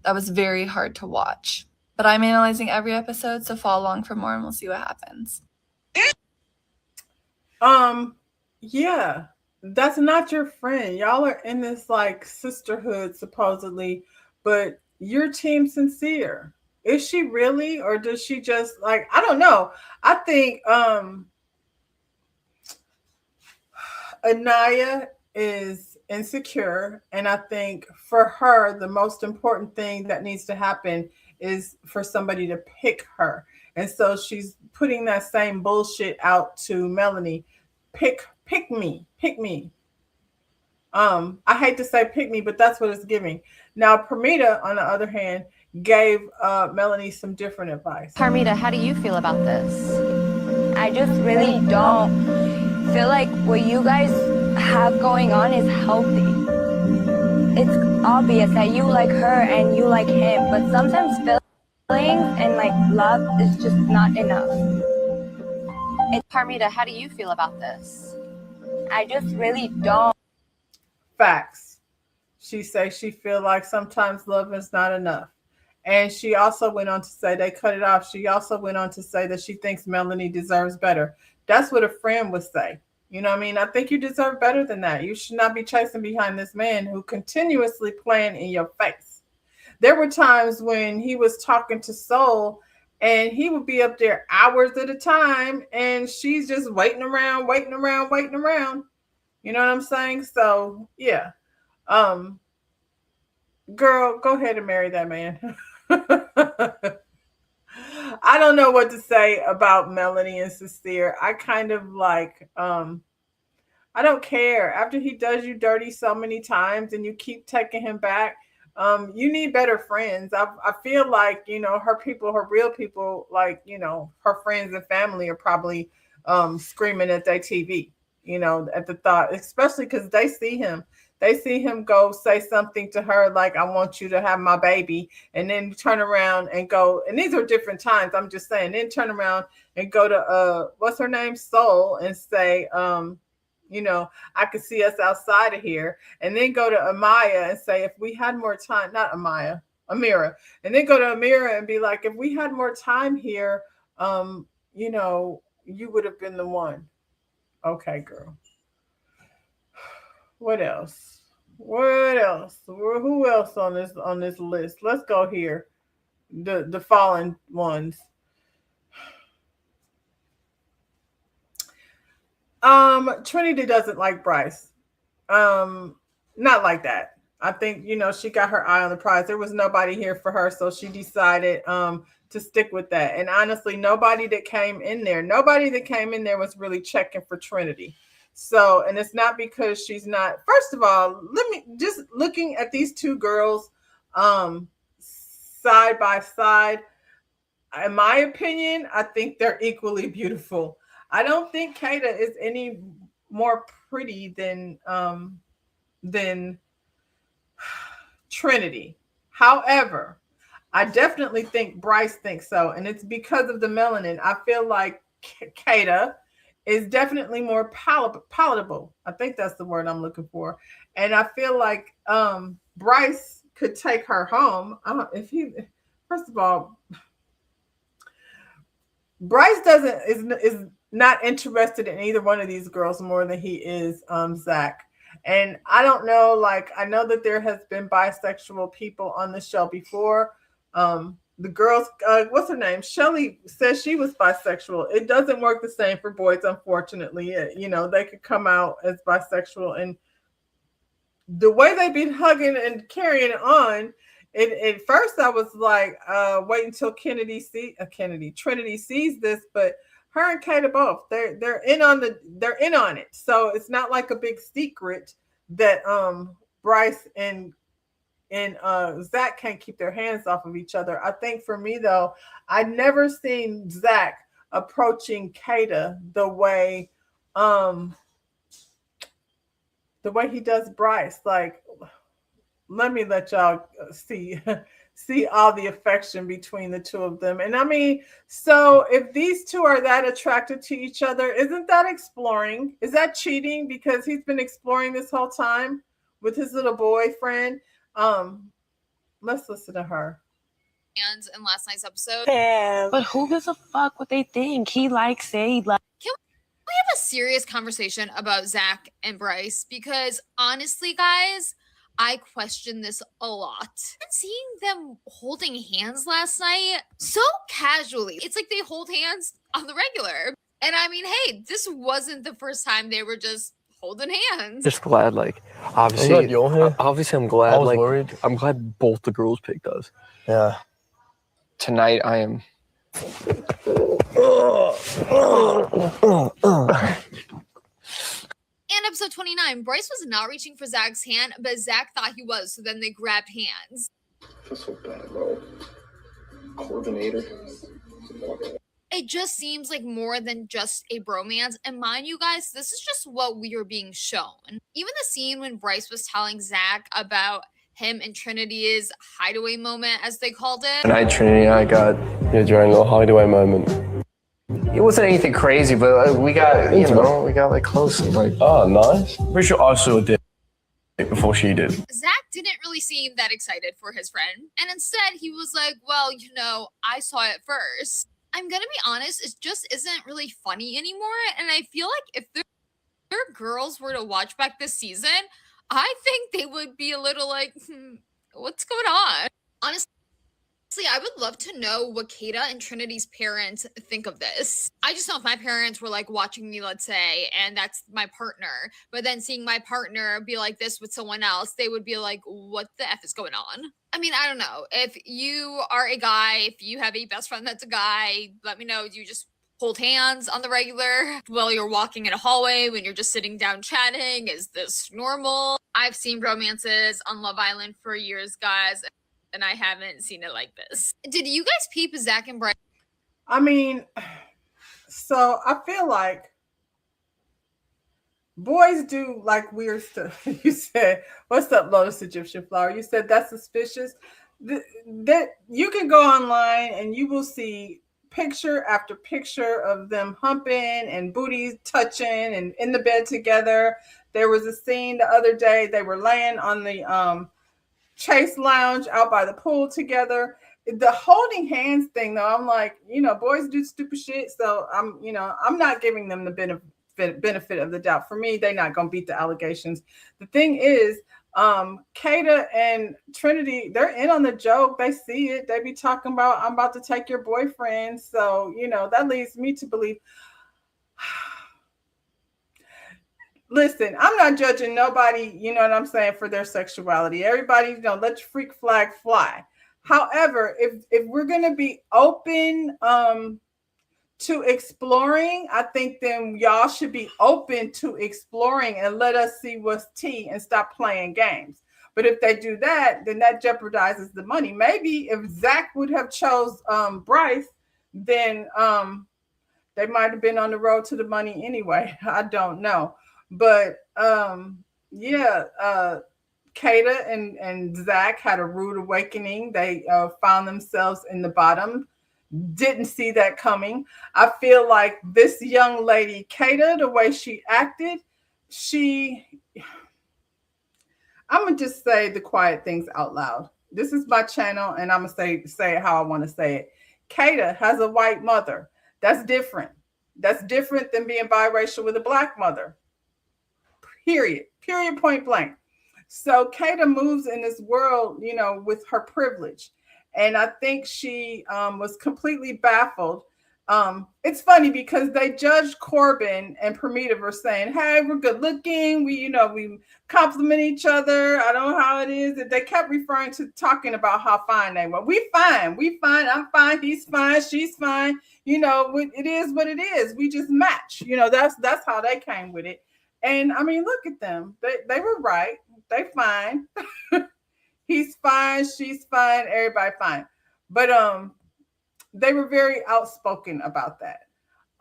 that was very hard to watch. But I'm analyzing every episode, so follow along for more and we'll see what happens. Yeah, that's not your friend. Y'all are in this like sisterhood supposedly, but you're Team Sincere. Is she really, or does she just like, I don't know. I think Anaya is insecure, and I think for her the most important thing that needs to happen is for somebody to pick her, and so she's putting that same bullshit out to Melanie. Pick me. I hate to say pick me, but that's what it's giving. Now Parmita, on the other hand, gave Melanie some different advice. Parmita, how do you feel about this? I just really don't feel like what you guys have going on is healthy. It's obvious that you like her and you like him, but sometimes feelings and like love is just not enough. Parmita, how do you feel about this? I just really don't. Facts. She says she feel like sometimes love is not enough. And she also went on to say they cut it off. She also went on to say that she thinks Melanie deserves better. That's what a friend would say. You know what I mean? I think you deserve better than that. You should not be chasing behind this man who continuously playing in your face. There were times when he was talking to Soul and he would be up there hours at a time and she's just waiting around. You know what I'm saying? So yeah. Girl, go ahead and marry that man. I don't know what to say about Melanie and Sincere. I kind of like, I don't care. After he does you dirty so many times and you keep taking him back, you need better friends. I feel like, you know, her people, her real people, like, you know, her friends and family are probably screaming at their TV, you know, at the thought, especially because they see him. They see him go say something to her like, I want you to have my baby, and then turn around and go, and these are different times, I'm just saying, then turn around and go to what's her name, Soul, and say, you know, I could see us outside of here, and then go to Amaya and say, if we had more time, not Amaya, Amira, and then go to Amira and be like, if we had more time here, you know, you would have been the one. Okay, girl. What else? What else? Who else on this list? Let's go here. The fallen ones. Trinity doesn't like Bryce. Not like that. I think, you know, she got her eye on the prize. There was nobody here for her, so she decided to stick with that. And honestly, nobody that came in there was really checking for Trinity. So, and it's not because she's not. First of all, let me just looking at these two girls side by side. In my opinion, I think they're equally beautiful. I don't think Kata is any more pretty than Trinity. However, I definitely think Bryce thinks so, and it's because of the melanin. I feel like Kata is definitely more palatable. I think that's the word I'm looking for. And I feel like Bryce could take her home. First of all, Bryce is not interested in either one of these girls more than he is Zach. And I don't know, like, I know that there has been bisexual people on the show before. The girls, what's her name? Shelly says she was bisexual. It doesn't work the same for boys, unfortunately. You know, they could come out as bisexual, and the way they've been hugging and carrying on. At first, I was like, wait until Trinity sees this, but her and Kata both, they're in on it. So it's not like a big secret that Bryce and Zach can't keep their hands off of each other. I think for me though, I'd never seen Zach approaching Kata the way he does Bryce. Like, let me let y'all see all the affection between the two of them. And I mean, so if these two are that attracted to each other, isn't that exploring? Is that cheating? Because he's been exploring this whole time with his little boyfriend. Let's listen to her. And in last night's episode. But who gives a fuck what they think? He likes it. We have a serious conversation about Zach and Bryce, because honestly, guys, I question this a lot. And seeing them holding hands last night so casually, it's like they hold hands on the regular. And I mean, hey, this wasn't the first time they were just holding hands. Just glad, like, obviously, I'm glad. I was worried. I'm glad both the girls picked us. Yeah. Tonight, I am. And episode 29, Bryce was not reaching for Zach's hand, but Zach thought he was, so then they grabbed hands. I feel so bad, bro. Coordinator. It just seems like more than just a bromance. And mind you guys, this is just what we are being shown. Even the scene when Bryce was telling Zach about him and Trinity's hideaway moment, as they called it. Tonight, Trinity and I got during a hideaway moment. It wasn't anything crazy, but we got, we got like close and like. Oh, nice. Pretty sure I saw it before she did. Zach didn't really seem that excited for his friend. And instead, he was like, well, I saw it first. I'm going to be honest, it just isn't really funny anymore. And I feel like if girls were to watch back this season, I think they would be a little like, what's going on? Honestly, I would love to know what Kata and Trinity's parents think of this. I just know if my parents were like watching me, let's say, and that's my partner, but then seeing my partner be like this with someone else, they would be like, what the F is going on? I mean, I don't know. If you are a guy, if you have a best friend that's a guy, let me know. Do you just hold hands on the regular while you're walking in a hallway when you're just sitting down chatting? Is this normal? I've seen romances on Love Island for years, guys, and I haven't seen it like this. Did you guys peep Zach and Bryce? I mean, so I feel like boys do like weird stuff. You said, "What's up, Lotus Egyptian Flower?" You said that's suspicious. That you can go online and you will see picture after picture of them humping and booties touching and in the bed together. There was a scene the other day. They were laying on the Chase Lounge out by the pool together. The holding hands thing, though, I'm like, boys do stupid shit. So I'm not giving them the benefit of the doubt. For me, they're not going to beat the allegations. The thing is, Kata and Trinity, they're in on the joke. They see it. They be talking about, I'm about to take your boyfriend. So, that leads me to believe. Listen, I'm not judging nobody, you know what I'm saying, for their sexuality. Everybody, let your freak flag fly. However, if we're going to be open to exploring, I think then y'all should be open to exploring and let us see what's tea and stop playing games. But if they do that, then that jeopardizes the money. Maybe if Zach would have chose Bryce, then they might have been on the road to the money anyway. I don't know. But Kata and Zach had a rude awakening. They found themselves in the bottom. Didn't see that coming. I feel like this young lady, Kata, the way she acted, I'm going to just say the quiet things out loud. This is my channel, and I'm going to say it how I want to say it. Kata has a white mother. That's different. That's different than being biracial with a black mother. Period, point blank. So Kata moves in this world, with her privilege. And I think she was completely baffled. It's funny because they judged Corbin and Pramita for saying, hey, we're good looking. We compliment each other. I don't know how it is. That they kept referring to talking about how fine they were. We fine. I'm fine. He's fine. She's fine. It is what it is. We just match. That's how they came with it. And I mean, look at them. They were right. They fine. He's fine. She's fine. Everybody fine. But they were very outspoken about that.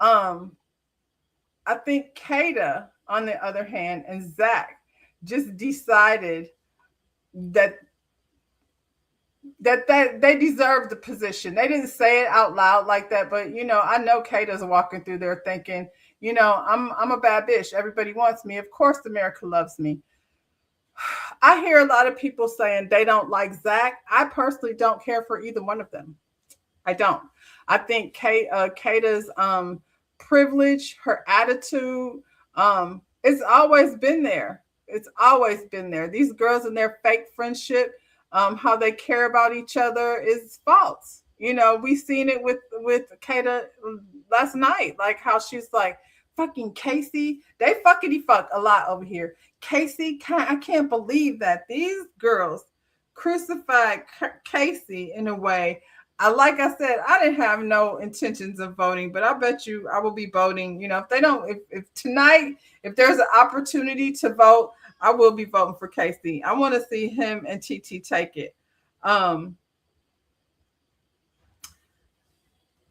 I think Kata, on the other hand, and Zach just decided that they deserved the position. They didn't say it out loud like that, but I know Kata's walking through there thinking, I'm a bad bitch. Everybody wants me. Of course, America loves me. I hear a lot of people saying they don't like Zach. I personally don't care for either one of them. I don't. I think Kata's privilege, her attitude, it's always been there. It's always been there. These girls and their fake friendship, how they care about each other is false. We seen it with Kata last night, like how she's like, fucking Casey. They fuckity fuck a lot over here. Casey, I can't believe that these girls crucified Casey in a way. Like I said, I didn't have no intentions of voting, but I bet you I will be voting. If tonight, if there's an opportunity to vote, I will be voting for Casey. I want to see him and TT take it.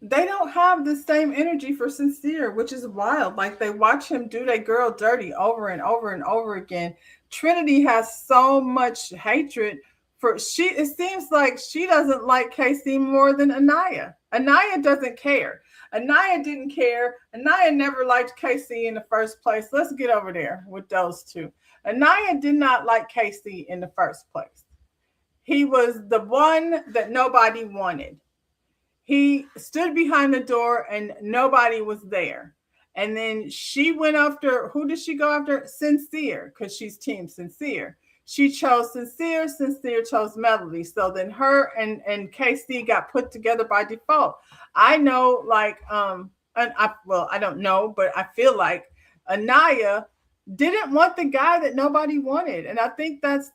They don't have the same energy for Sincere, which is wild. Like they watch him do that girl dirty over and over and over again. Trinity has so much hatred for it seems like she doesn't like Casey more than Anaya. Anaya doesn't care. Anaya didn't care. Anaya never liked Casey in the first place. Let's get over there with those two. Anaya did not like Casey in the first place. He was the one that nobody wanted. He stood behind the door and nobody was there. And then she went after, who did she go after? Sincere, because she's team Sincere. She chose Sincere. Sincere chose Melody. So then her and KC got put together by default. I know, like, and I don't know, but I feel like Anaya didn't want the guy that nobody wanted. And I think that's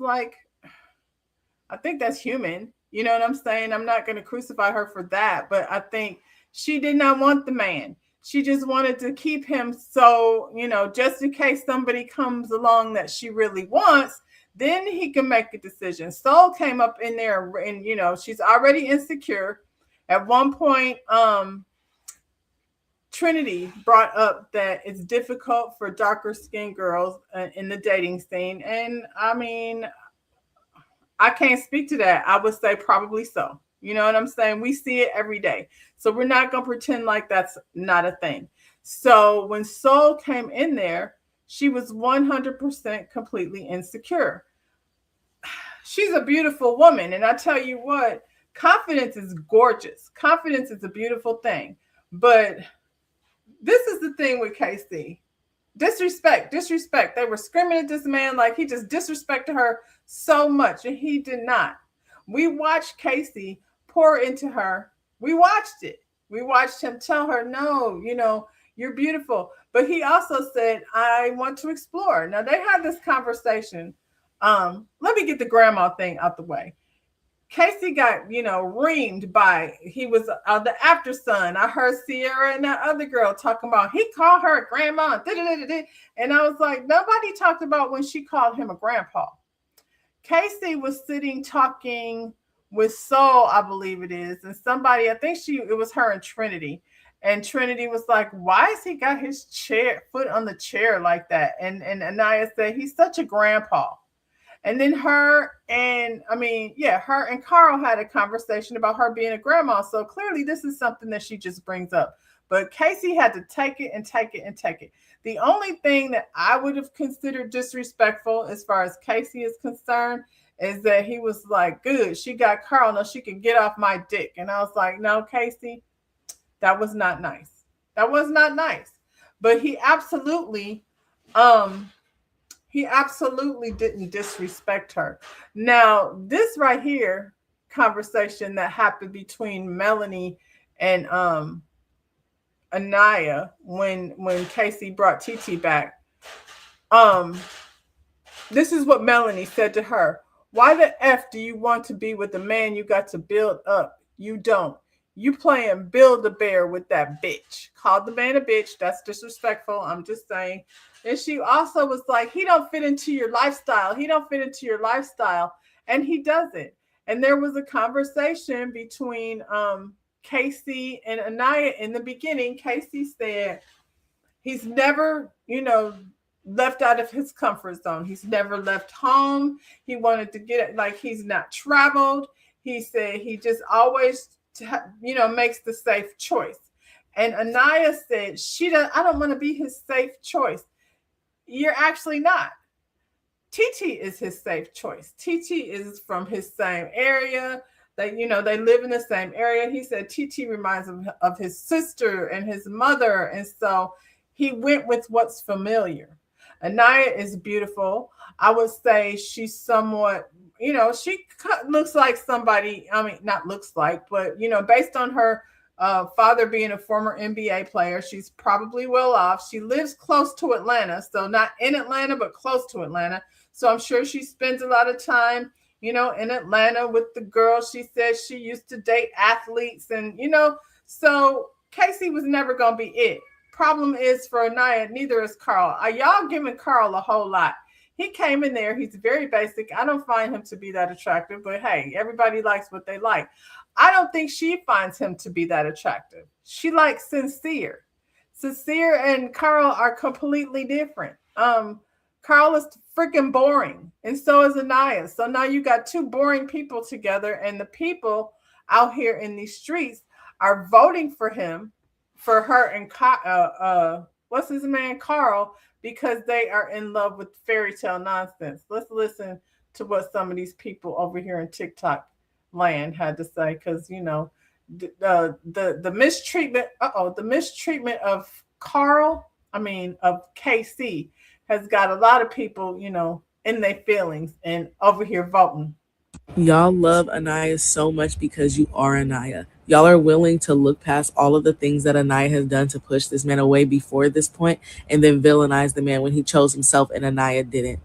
human. You know what I'm saying? I'm not going to crucify her for that, but I think she did not want the man. She just wanted to keep him. So, just in case somebody comes along that she really wants, then he can make a decision. Soul came up in there and, she's already insecure. At one point, Trinity brought up that it's difficult for darker skinned girls in the dating scene. And I mean, I can't speak to that. I would say probably so. You know what I'm saying? We see it every day. So we're not going to pretend like that's not a thing. So when Soul came in there, she was 100% completely insecure. She's a beautiful woman. And I tell you what, confidence is gorgeous. Confidence is a beautiful thing. But this is the thing with KC. Disrespect. They were screaming at this man like he just disrespected her so much, and he did not. We watched KC pour into her. We watched it. We watched him tell her, no, you're beautiful. But he also said, I want to explore. Now, they had this conversation. Let me get the grandma thing out the way. Casey got, reamed by, he was the after son. I heard Sierra and that other girl talking about, he called her a grandma. And I was like, nobody talked about when she called him a grandpa. Casey was sitting talking with Soul, I believe it is. And somebody, I think it was her and Trinity. And Trinity was like, why has he got his foot on the chair like that? And Anaya said, he's such a grandpa. And then her and Carl had a conversation about her being a grandma. So clearly this is something that she just brings up. But Casey had to take it and take it and take it. The only thing that I would have considered disrespectful as far as Casey is concerned is that he was like, good, she got Carl. No, she can get off my dick. And I was like, no, Casey, that was not nice. That was not nice. But he absolutely didn't disrespect her. Now, this right here, conversation that happened between Melanie and Anaya when Casey brought TT back. This is what Melanie said to her. Why the F do you want to be with the man you got to build up? You don't. You playing Build-A-Bear with that bitch. Called the man a bitch. That's disrespectful. I'm just saying. And she also was like, he don't fit into your lifestyle. He don't fit into your lifestyle. And he doesn't. And there was a conversation between Casey and Anaya in the beginning. Casey said he's never, left out of his comfort zone. He's never left home. He wanted to get it, like he's not traveled. He said he just always, makes the safe choice. And Anaya said, I don't want to be his safe choice. You're actually not. TT is his safe choice. TT is from his same area. They live in the same area. He said TT reminds him of his sister and his mother. And so he went with what's familiar. Anaya is beautiful. I would say she's somewhat, she looks like somebody, not looks like, but, based on her father being a former NBA player, she's probably well off. She lives close to Atlanta. So not in Atlanta, but close to Atlanta. So I'm sure she spends a lot of time, in Atlanta with the girls. She says she used to date athletes and, so Casey was never going to be it. Problem is for Anaya, neither is Carl. Are y'all giving Carl a whole lot? He came in there. He's very basic. I don't find him to be that attractive, but hey, everybody likes what they like. I don't think she finds him to be that attractive. She likes Sincere. Sincere and Carl are completely different. Carl is freaking boring, and so is Anaya. So now you got two boring people together, and the people out here in these streets are voting for him, for her and what's his man, Carl, because they are in love with fairy tale nonsense. Let's listen to what some of these people over here in TikTok land had to say, because the mistreatment of of KC has got a lot of people, in their feelings and over here voting. Y'all love Anaya so much because you are Anaya. Y'all are willing to look past all of the things that Anaya has done to push this man away before this point and then villainize the man when he chose himself and Anaya didn't.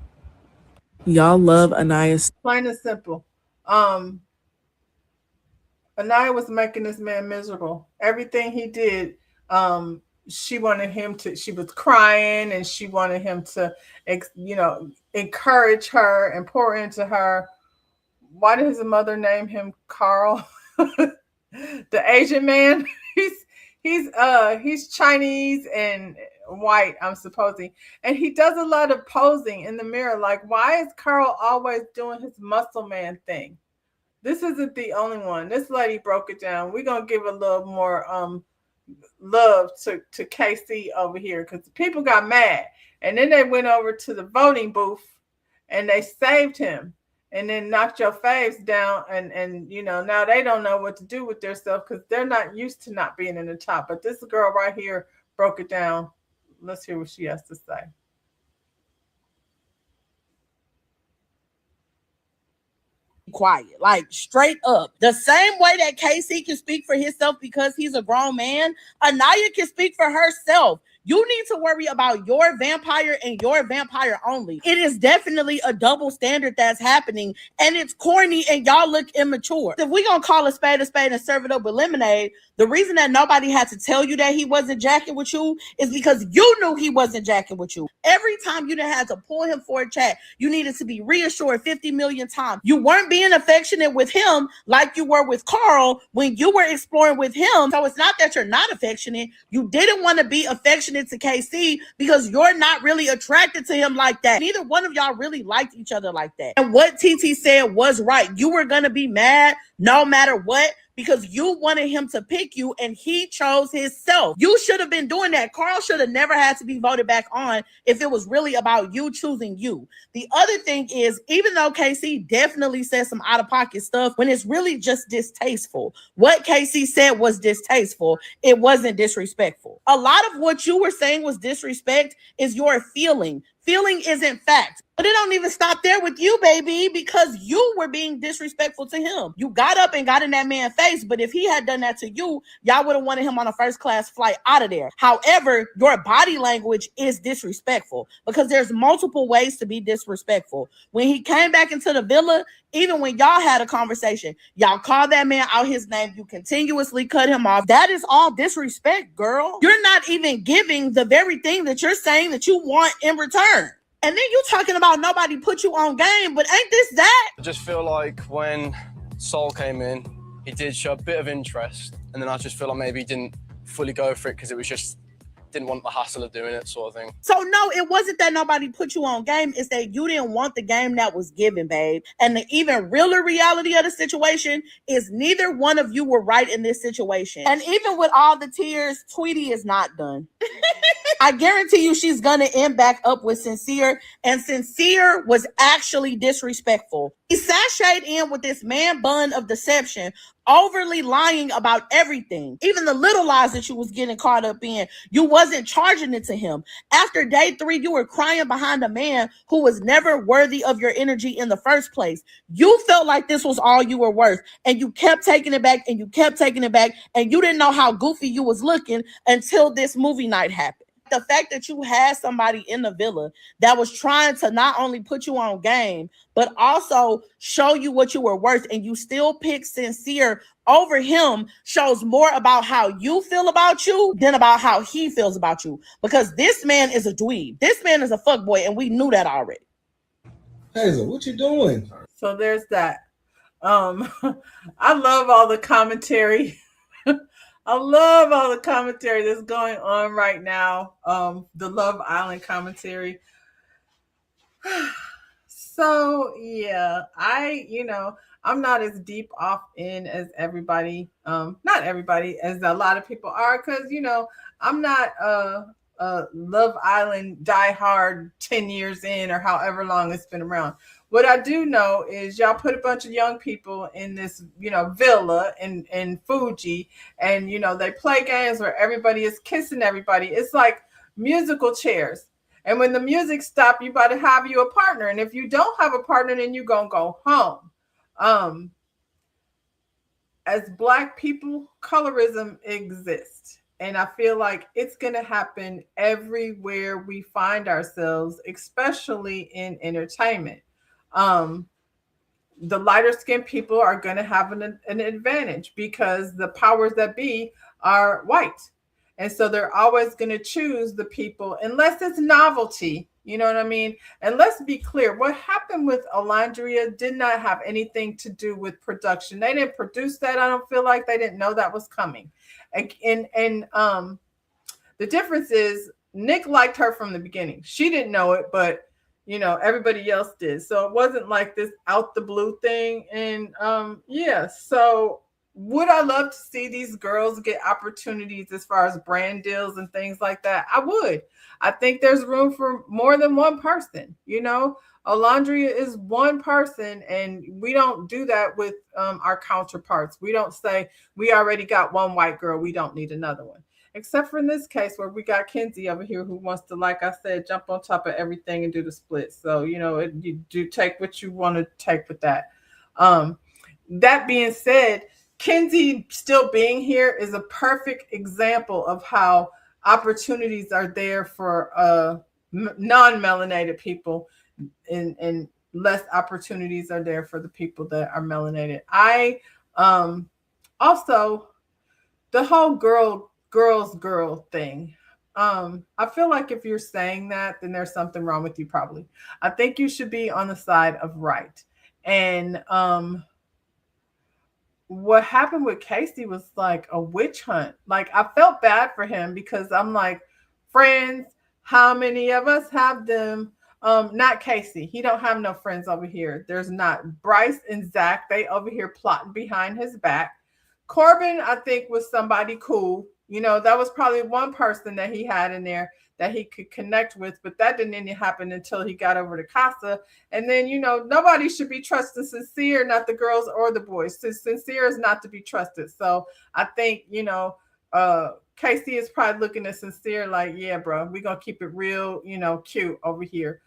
Y'all love Anaya. Plain and simple. Anaya was making this man miserable. Everything he did, she was crying and she wanted him to, encourage her and pour into her. Why did his mother name him Carl? The Asian man. He's Chinese and white, I'm supposing. And he does a lot of posing in the mirror. Like, why is Carl always doing his muscle man thing? This isn't the only one. This lady broke it down. We're going to give a little more love to KC over here because people got mad. And then they went over to the voting booth and they saved him and then knocked your faves down. And now they don't know what to do with themselves because they're not used to not being in the top. But this girl right here broke it down. Let's hear what she has to say. Quiet, like straight up. The same way that KC can speak for himself because he's a grown man, Anaya can speak for herself. You need to worry about your vampire and your vampire only. It is definitely a double standard that's happening, and it's corny, and y'all look immature. If we gonna call a spade and serve it up with lemonade, the reason that nobody had to tell you that he wasn't jacking with you is because you knew he wasn't jacking with you. Every time you done had to pull him for a chat, you needed to be reassured 50 million times. You weren't being affectionate with him like you were with Carl when you were exploring with him. So it's not that you're not affectionate. You didn't want to be affectionate to KC because you're not really attracted to him like that. Neither one of y'all really liked each other like that. And what TT said was right. You were going to be mad no matter what because you wanted him to pick you and he chose himself. You should have been doing that. Carl should have never had to be voted back on if it was really about you choosing you. The other thing is, even though KC definitely said some out-of-pocket stuff, when it's really just distasteful, what KC said was distasteful. It wasn't disrespectful. A lot of what you were saying was disrespect is your feeling. Feeling isn't fact. But it don't even stop there with you, baby, because you were being disrespectful to him. You got up and got in that man's face, but if he had done that to you, y'all would have wanted him on a first-class flight out of there. However, your body language is disrespectful because there's multiple ways to be disrespectful. When he came back into the villa, even when y'all had a conversation, y'all called that man out his name. You continuously cut him off. That is all disrespect, girl. You're not even giving the very thing that you're saying that you want in return. And then you talking about nobody put you on game, but ain't this that? I just feel like when Sol came in, he did show a bit of interest, and then I just feel like maybe he didn't fully go for it because it was just didn't want the hassle of doing it, sort of thing. So no, it wasn't that nobody put you on game. It's that you didn't want the game that was given, babe. And the even realer reality of the situation is neither one of you were right in this situation. And even with all the tears, Tweety is not done. I guarantee you she's gonna end back up with Sincere, and Sincere was actually disrespectful. He sashayed in with this man bun of deception, overly lying about everything. Even the little lies that you was getting caught up in, you wasn't charging it to him. After day 3, you were crying behind a man who was never worthy of your energy in the first place. You felt like this was all you were worth, and you kept taking it back, and you kept taking it back, and you didn't know how goofy you was looking until this movie night happened. The fact that you had somebody in the villa that was trying to not only put you on game, but also show you what you were worth, and you still pick Sincere over him shows more about how you feel about you than about how he feels about you. Because this man is a dweeb. This man is a fuckboy, and we knew that already. Hazel, what you doing? So there's that. I love all the commentary. I love all the commentary that's going on right now. The Love Island commentary. So yeah, I'm not as deep off in as everybody. Not everybody, as a lot of people are, because I'm not Love Island Die Hard 10 years in or however long it's been around. What I do know is y'all put a bunch of young people in this, villa in Fuji, and they play games where everybody is kissing everybody. It's like musical chairs. And when the music stops, you about to have you a partner. And if you don't have a partner, then you're gonna go home. As Black people, colorism exists. And I feel like it's going to happen everywhere we find ourselves, especially in entertainment. The lighter skinned people are going to have an advantage because the powers that be are white. And so they're always going to choose the people, unless it's novelty. You know what I mean? And let's be clear, what happened with Alondria did not have anything to do with production. They didn't produce that. I don't feel like they didn't know that was coming. And the difference is Nick liked her from the beginning. She didn't know it, but everybody else did. So it wasn't like this out the blue thing. And so would I love to see these girls get opportunities as far as brand deals and things like that? I would. I think there's room for more than one person. Alondria is one person, and we don't do that with our counterparts. We don't say we already got one white girl, we don't need another one. Except for in this case where we got Kenzie over here who wants to, like I said, jump on top of everything and do the split. So, you do take what you want to take with that. That being said, Kenzie still being here is a perfect example of how opportunities are there for non-melanated people, and less opportunities are there for the people that are melanated. I also, the whole girls thing. I feel like if you're saying that, then there's something wrong with you probably. I think you should be on the side of right. And what happened with Casey was like a witch hunt. Like, I felt bad for him because I'm like, friends, how many of us have them? Not Casey. He don't have no friends over here. There's not. Bryce and Zach, they over here plotting behind his back. Corbin, I think, was somebody cool. That was probably one person that he had in there that he could connect with, but that didn't even happen until he got over to Casa. And then, nobody should be trusting Sincere, not the girls or the boys. Sincere is not to be trusted. So I think, Casey is probably looking at Sincere like, yeah, bro, we're going to keep it real, cute over here.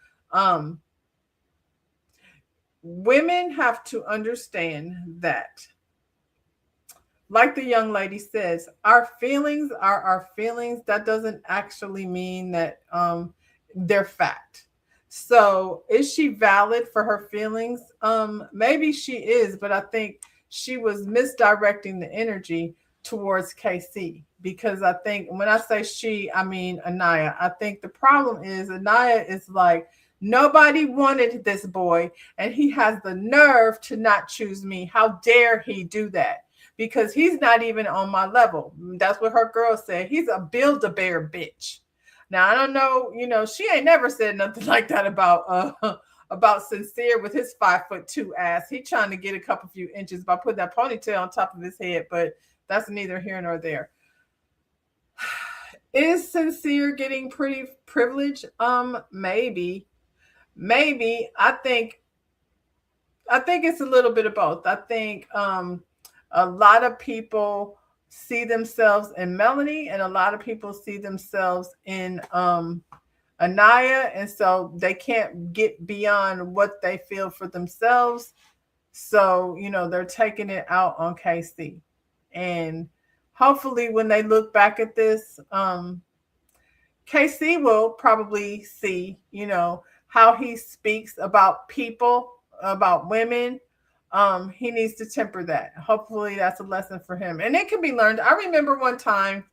Women have to understand that, like the young lady says, our feelings are our feelings. That doesn't actually mean that they're fact. So is she valid for her feelings? Maybe she is, but I think she was misdirecting the energy towards KC, because I think when I say she, I mean Anaya. I think the problem is Anaya is like, nobody wanted this boy, and he has the nerve to not choose me. How dare he do that? Because he's not even on my level. That's what her girl said. He's a Build-A-Bear bitch. Now, I don't know, she ain't never said nothing like that about Sincere with his 5'2" ass. He trying to get a couple few inches by putting that ponytail on top of his head, but that's neither here nor there. Is Sincere getting pretty privileged? Maybe. I think it's a little bit of both. I think a lot of people see themselves in Melanie, and a lot of people see themselves in Anaya, and so they can't get beyond what they feel for themselves. So, they're taking it out on KC. And hopefully when they look back at this, KC will probably see, how he speaks about people, about women. He needs to temper that. Hopefully that's a lesson for him. And it can be learned. I remember one time,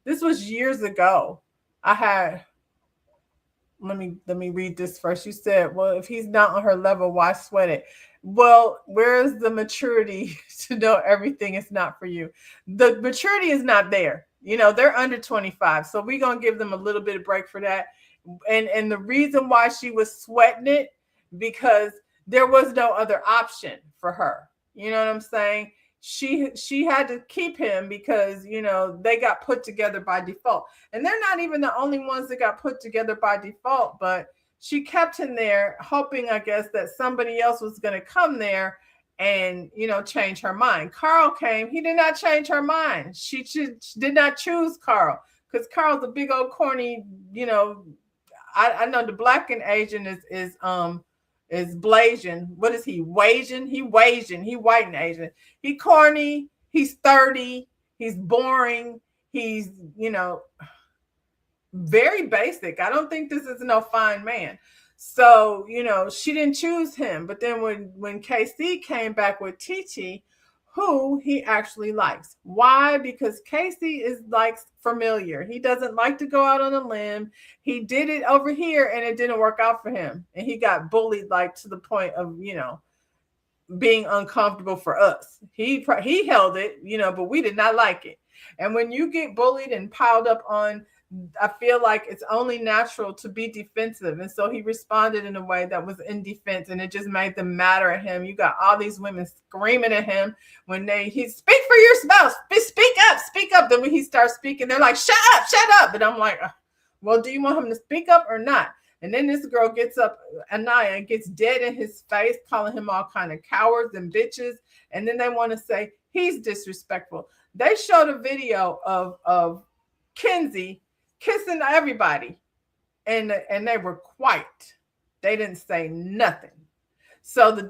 this was years ago. Let me read this first. You said, well, if he's not on her level, why sweat it? Well, where is the maturity to know everything is not for you? The maturity is not there. They're under 25. So we're going to give them a little bit of break for that. And the reason why she was sweating it, because there was no other option for her. You know what I'm saying? she had to keep him because, you know, they got put together by default. And they're not even the only ones that got put together by default, but she kept him there hoping, I guess, that somebody else was going to come there and, you know, change her mind. Carl came. He did not change her mind. She did not choose Carl because Carl's a big old corny, you know. I know the Black and Asian is Blasian. What is he? Wasian? He Wasian. He white and Asian. He corny. He's 30. He's boring. He's, you know, very basic. I don't think this is no fine man. So, you know, she didn't choose him. But then when KC came back with TT, who he actually likes. Why? Because Casey is like familiar. He doesn't like to go out on a limb. He did it over here and it didn't work out for him. And he got bullied like to the point of, you know, being uncomfortable for us. He held it, you know, but we did not like it. And when you get bullied and piled up on, I feel like it's only natural to be defensive. And so he responded in a way that was in defense, and it just made them madder at him. You got all these women screaming at him when he speak for your spouse, speak up. Then when he starts speaking, they're like, shut up. And I'm like, well, do you want him to speak up or not? And then this girl gets up, Anaya, and gets dead in his face, calling him all kind of cowards and bitches. And then they want to say he's disrespectful. They showed a video of Kenzie kissing everybody, and they were quiet. They didn't say nothing. So the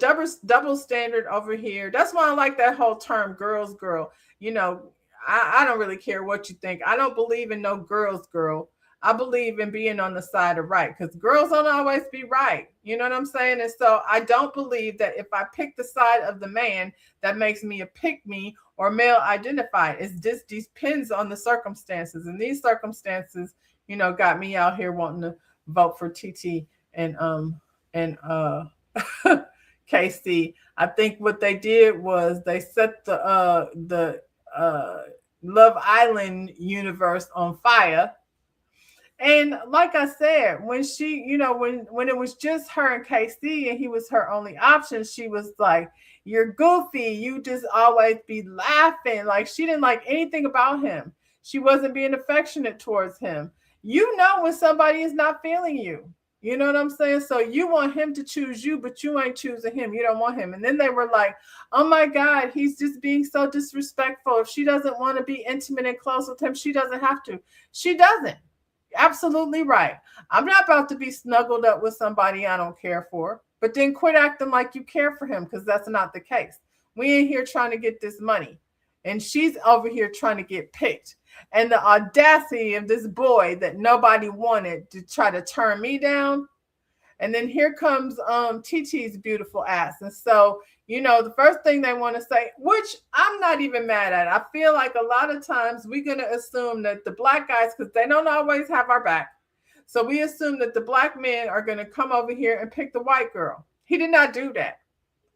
double standard over here. That's why I like that whole term girls girl. You know, I don't really care what you think. I don't believe in no girls girl. I believe in being on the side of right, because girls don't always be right. You know what I'm saying? And so I don't believe that if I pick the side of the man, that makes me a pick me or male identified. It's just depends on the circumstances. And these circumstances, you know, got me out here wanting to vote for TT and KC. I think what they did was they set the Love Island universe on fire. And like I said, when she, you know, when it was just her and KC and he was her only option, she was like, you're goofy. You just always be laughing. Like she didn't like anything about him. She wasn't being affectionate towards him. You know when somebody is not feeling you. You know what I'm saying? So you want him to choose you, but you ain't choosing him. You don't want him. And then they were like, oh my God, he's just being so disrespectful. If she doesn't want to be intimate and close with him, she doesn't have to. She doesn't. Absolutely right. I'm not about to be snuggled up with somebody I don't care for, but then quit acting like you care for him, because that's not the case. We ain't here trying to get this money, and she's over here trying to get picked. And the audacity of this boy that nobody wanted to try to turn me down. And then here comes TT's beautiful ass. And so, you know, the first thing they want to say, which I'm not even mad at. I feel like a lot of times we're going to assume that the black guys, because they don't always have our back. So we assume that the black men are going to come over here and pick the white girl. He did not do that.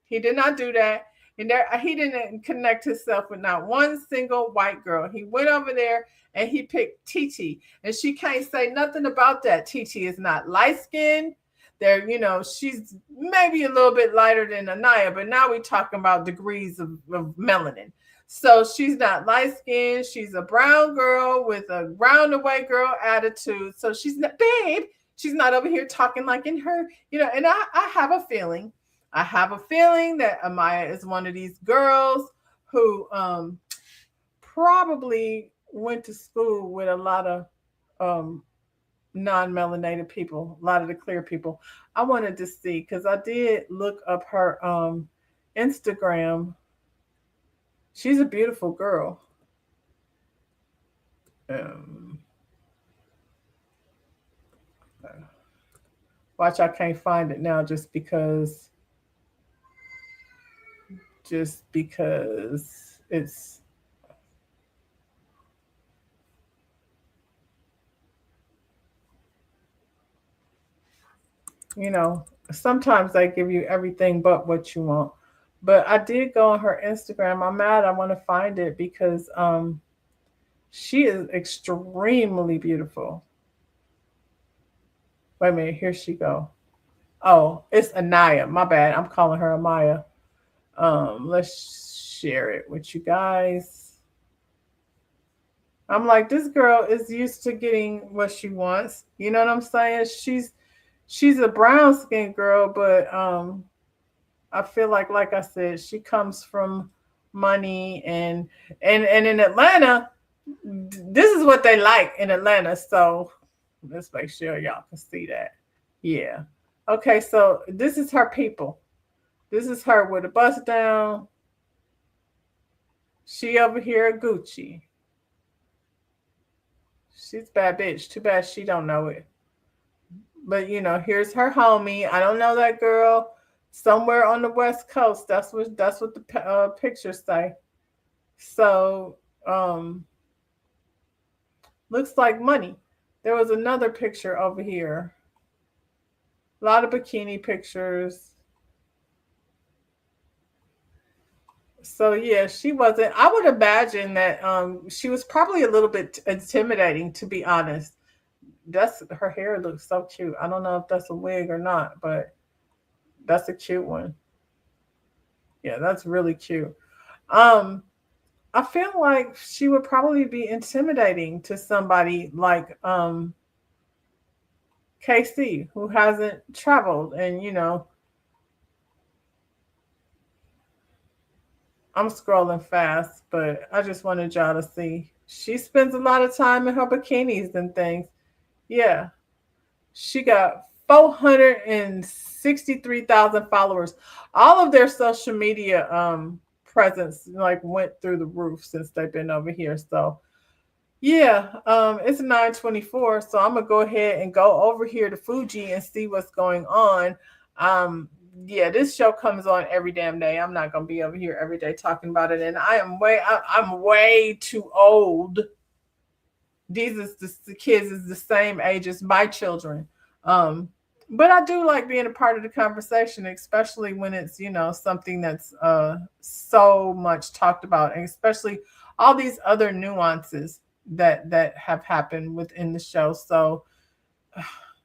He did not do that. And he didn't connect himself with not one single white girl. He went over there and he picked TT. And she can't say nothing about that. TT is not light-skinned. There, you know, she's maybe a little bit lighter than Anaya, but now we're talking about degrees of melanin. So she's not light skinned. She's a brown girl with a roundaway girl attitude. So she's not, babe, she's not over here talking like in her, you know, and I have a feeling that Amaya is one of these girls who probably went to school with a lot of non-melanated people, a lot of the clear people. I wanted to see, because I did look up her Instagram. She's a beautiful girl. Watch, I can't find it now just because it's you know, sometimes they give you everything but what you want. But I did go on her Instagram. I'm mad. I want to find it because she is extremely beautiful. Wait a minute. Here she go. Oh, it's Anaya. My bad. I'm calling her Amaya. share it with you guys. I'm like, this girl is used to getting what she wants. You know what I'm saying? She's a brown skinned girl, but I feel like I said, she comes from money and in Atlanta, this is what they like in Atlanta. So let's make sure y'all can see that. Yeah. Okay, so this is her people. This is her with a bust down. She over here at Gucci. She's a bad bitch. Too bad she don't know it. But you know, here's her homie. I don't know that girl. Somewhere on the West Coast. That's what the pictures say. So looks like money. There was another picture over here. A lot of bikini pictures. So yeah, she wasn't. I would imagine that she was probably a little bit intimidating, to be honest. Her hair looks so cute. I don't know if that's a wig or not, but that's a cute one. Yeah, that's really cute. I feel like she would probably be intimidating to somebody like KC, who hasn't traveled. And you know, I'm scrolling fast, but I just wanted y'all to see. She spends a lot of time in her bikinis and things. Yeah. She got 463,000 followers. All of their social media presence like went through the roof since they've been over here. So yeah, it's 9:24. So I'm gonna go ahead and go over here to Fuji and see what's going on. Yeah, this show comes on every damn day. I'm not gonna be over here every day talking about it. And I'm way too old. These is the kids is the same age as my children. But I do like being a part of the conversation, especially when it's, you know, something that's so much talked about, and especially all these other nuances that have happened within the show. So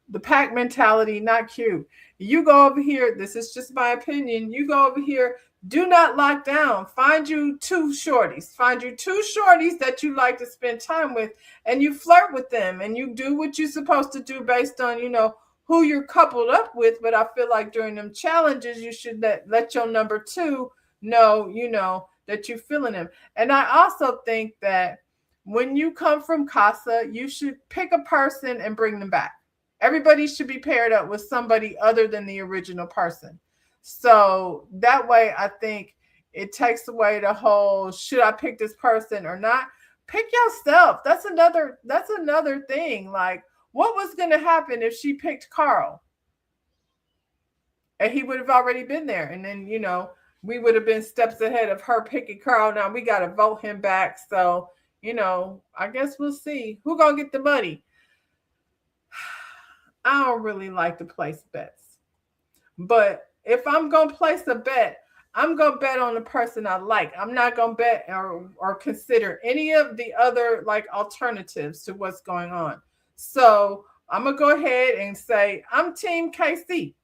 the pack mentality, not cute. You go over here, this is just my opinion, you go over here, do not lock down. Find you two shorties. Find you two shorties that you like to spend time with, and you flirt with them, and you do what you're supposed to do based on, you know, who you're coupled up with. But I feel like during them challenges, you should let your number two know, you know, that you're feeling them. And I also think that when you come from Casa, you should pick a person and bring them back. Everybody should be paired up with somebody other than the original person. So that way, I think it takes away the whole, should I pick this person or not? Pick yourself. That's another thing. Like, what was going to happen if she picked Carl? And he would have already been there. And then, you know, we would have been steps ahead of her picking Carl. Now we got to vote him back. So, you know, I guess we'll see. Who going to get the money? I don't really like to place bets. But if I'm going to place a bet, I'm going to bet on the person I like. I'm not going to bet or consider any of the other like alternatives to what's going on. So I'm going to go ahead and say I'm Team KC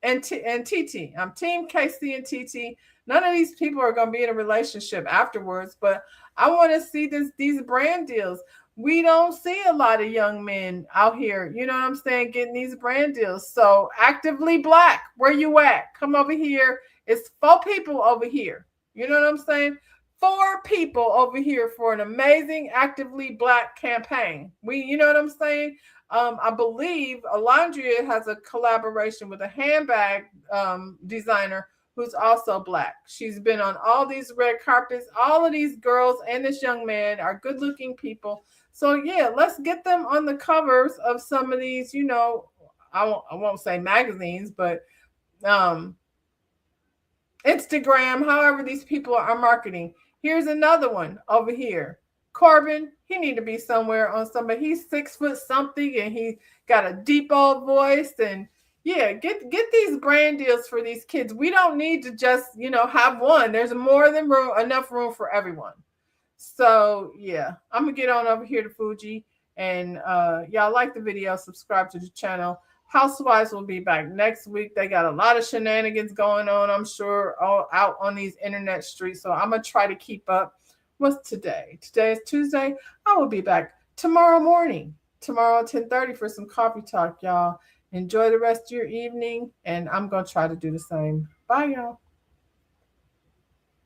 and TT. I'm Team KC and TT. None of these people are going to be in a relationship afterwards, but I want to see these brand deals. We don't see a lot of young men out here, you know what I'm saying, getting these brand deals. So Actively Black, where you at? Come over here. It's 4 people over here. You know what I'm saying? 4 people over here for an amazing Actively Black campaign. You know what I'm saying? I believe Alondria has a collaboration with a handbag designer who's also Black. She's been on all these red carpets. All of these girls and this young man are good-looking people. So yeah, let's get them on the covers of some of these, you know, I won't say magazines, but Instagram, however these people are marketing. Here's another one over here. Corbin, he need to be somewhere on somebody. He's 6 foot something and he got a deep old voice. And yeah, get these brand deals for these kids. We don't need to just, you know, have one. There's more than enough room for everyone. So yeah, I'm gonna get on over here to Fuji, and y'all like the video, subscribe to the channel. Housewives will be back next week. They got a lot of shenanigans going on, I'm sure, all out on these internet streets. So I'm going to try to keep up. What's today? Today is Tuesday. I will be back tomorrow morning, tomorrow at 10:30 for some coffee talk, y'all. Enjoy the rest of your evening, and I'm going to try to do the same. Bye, y'all.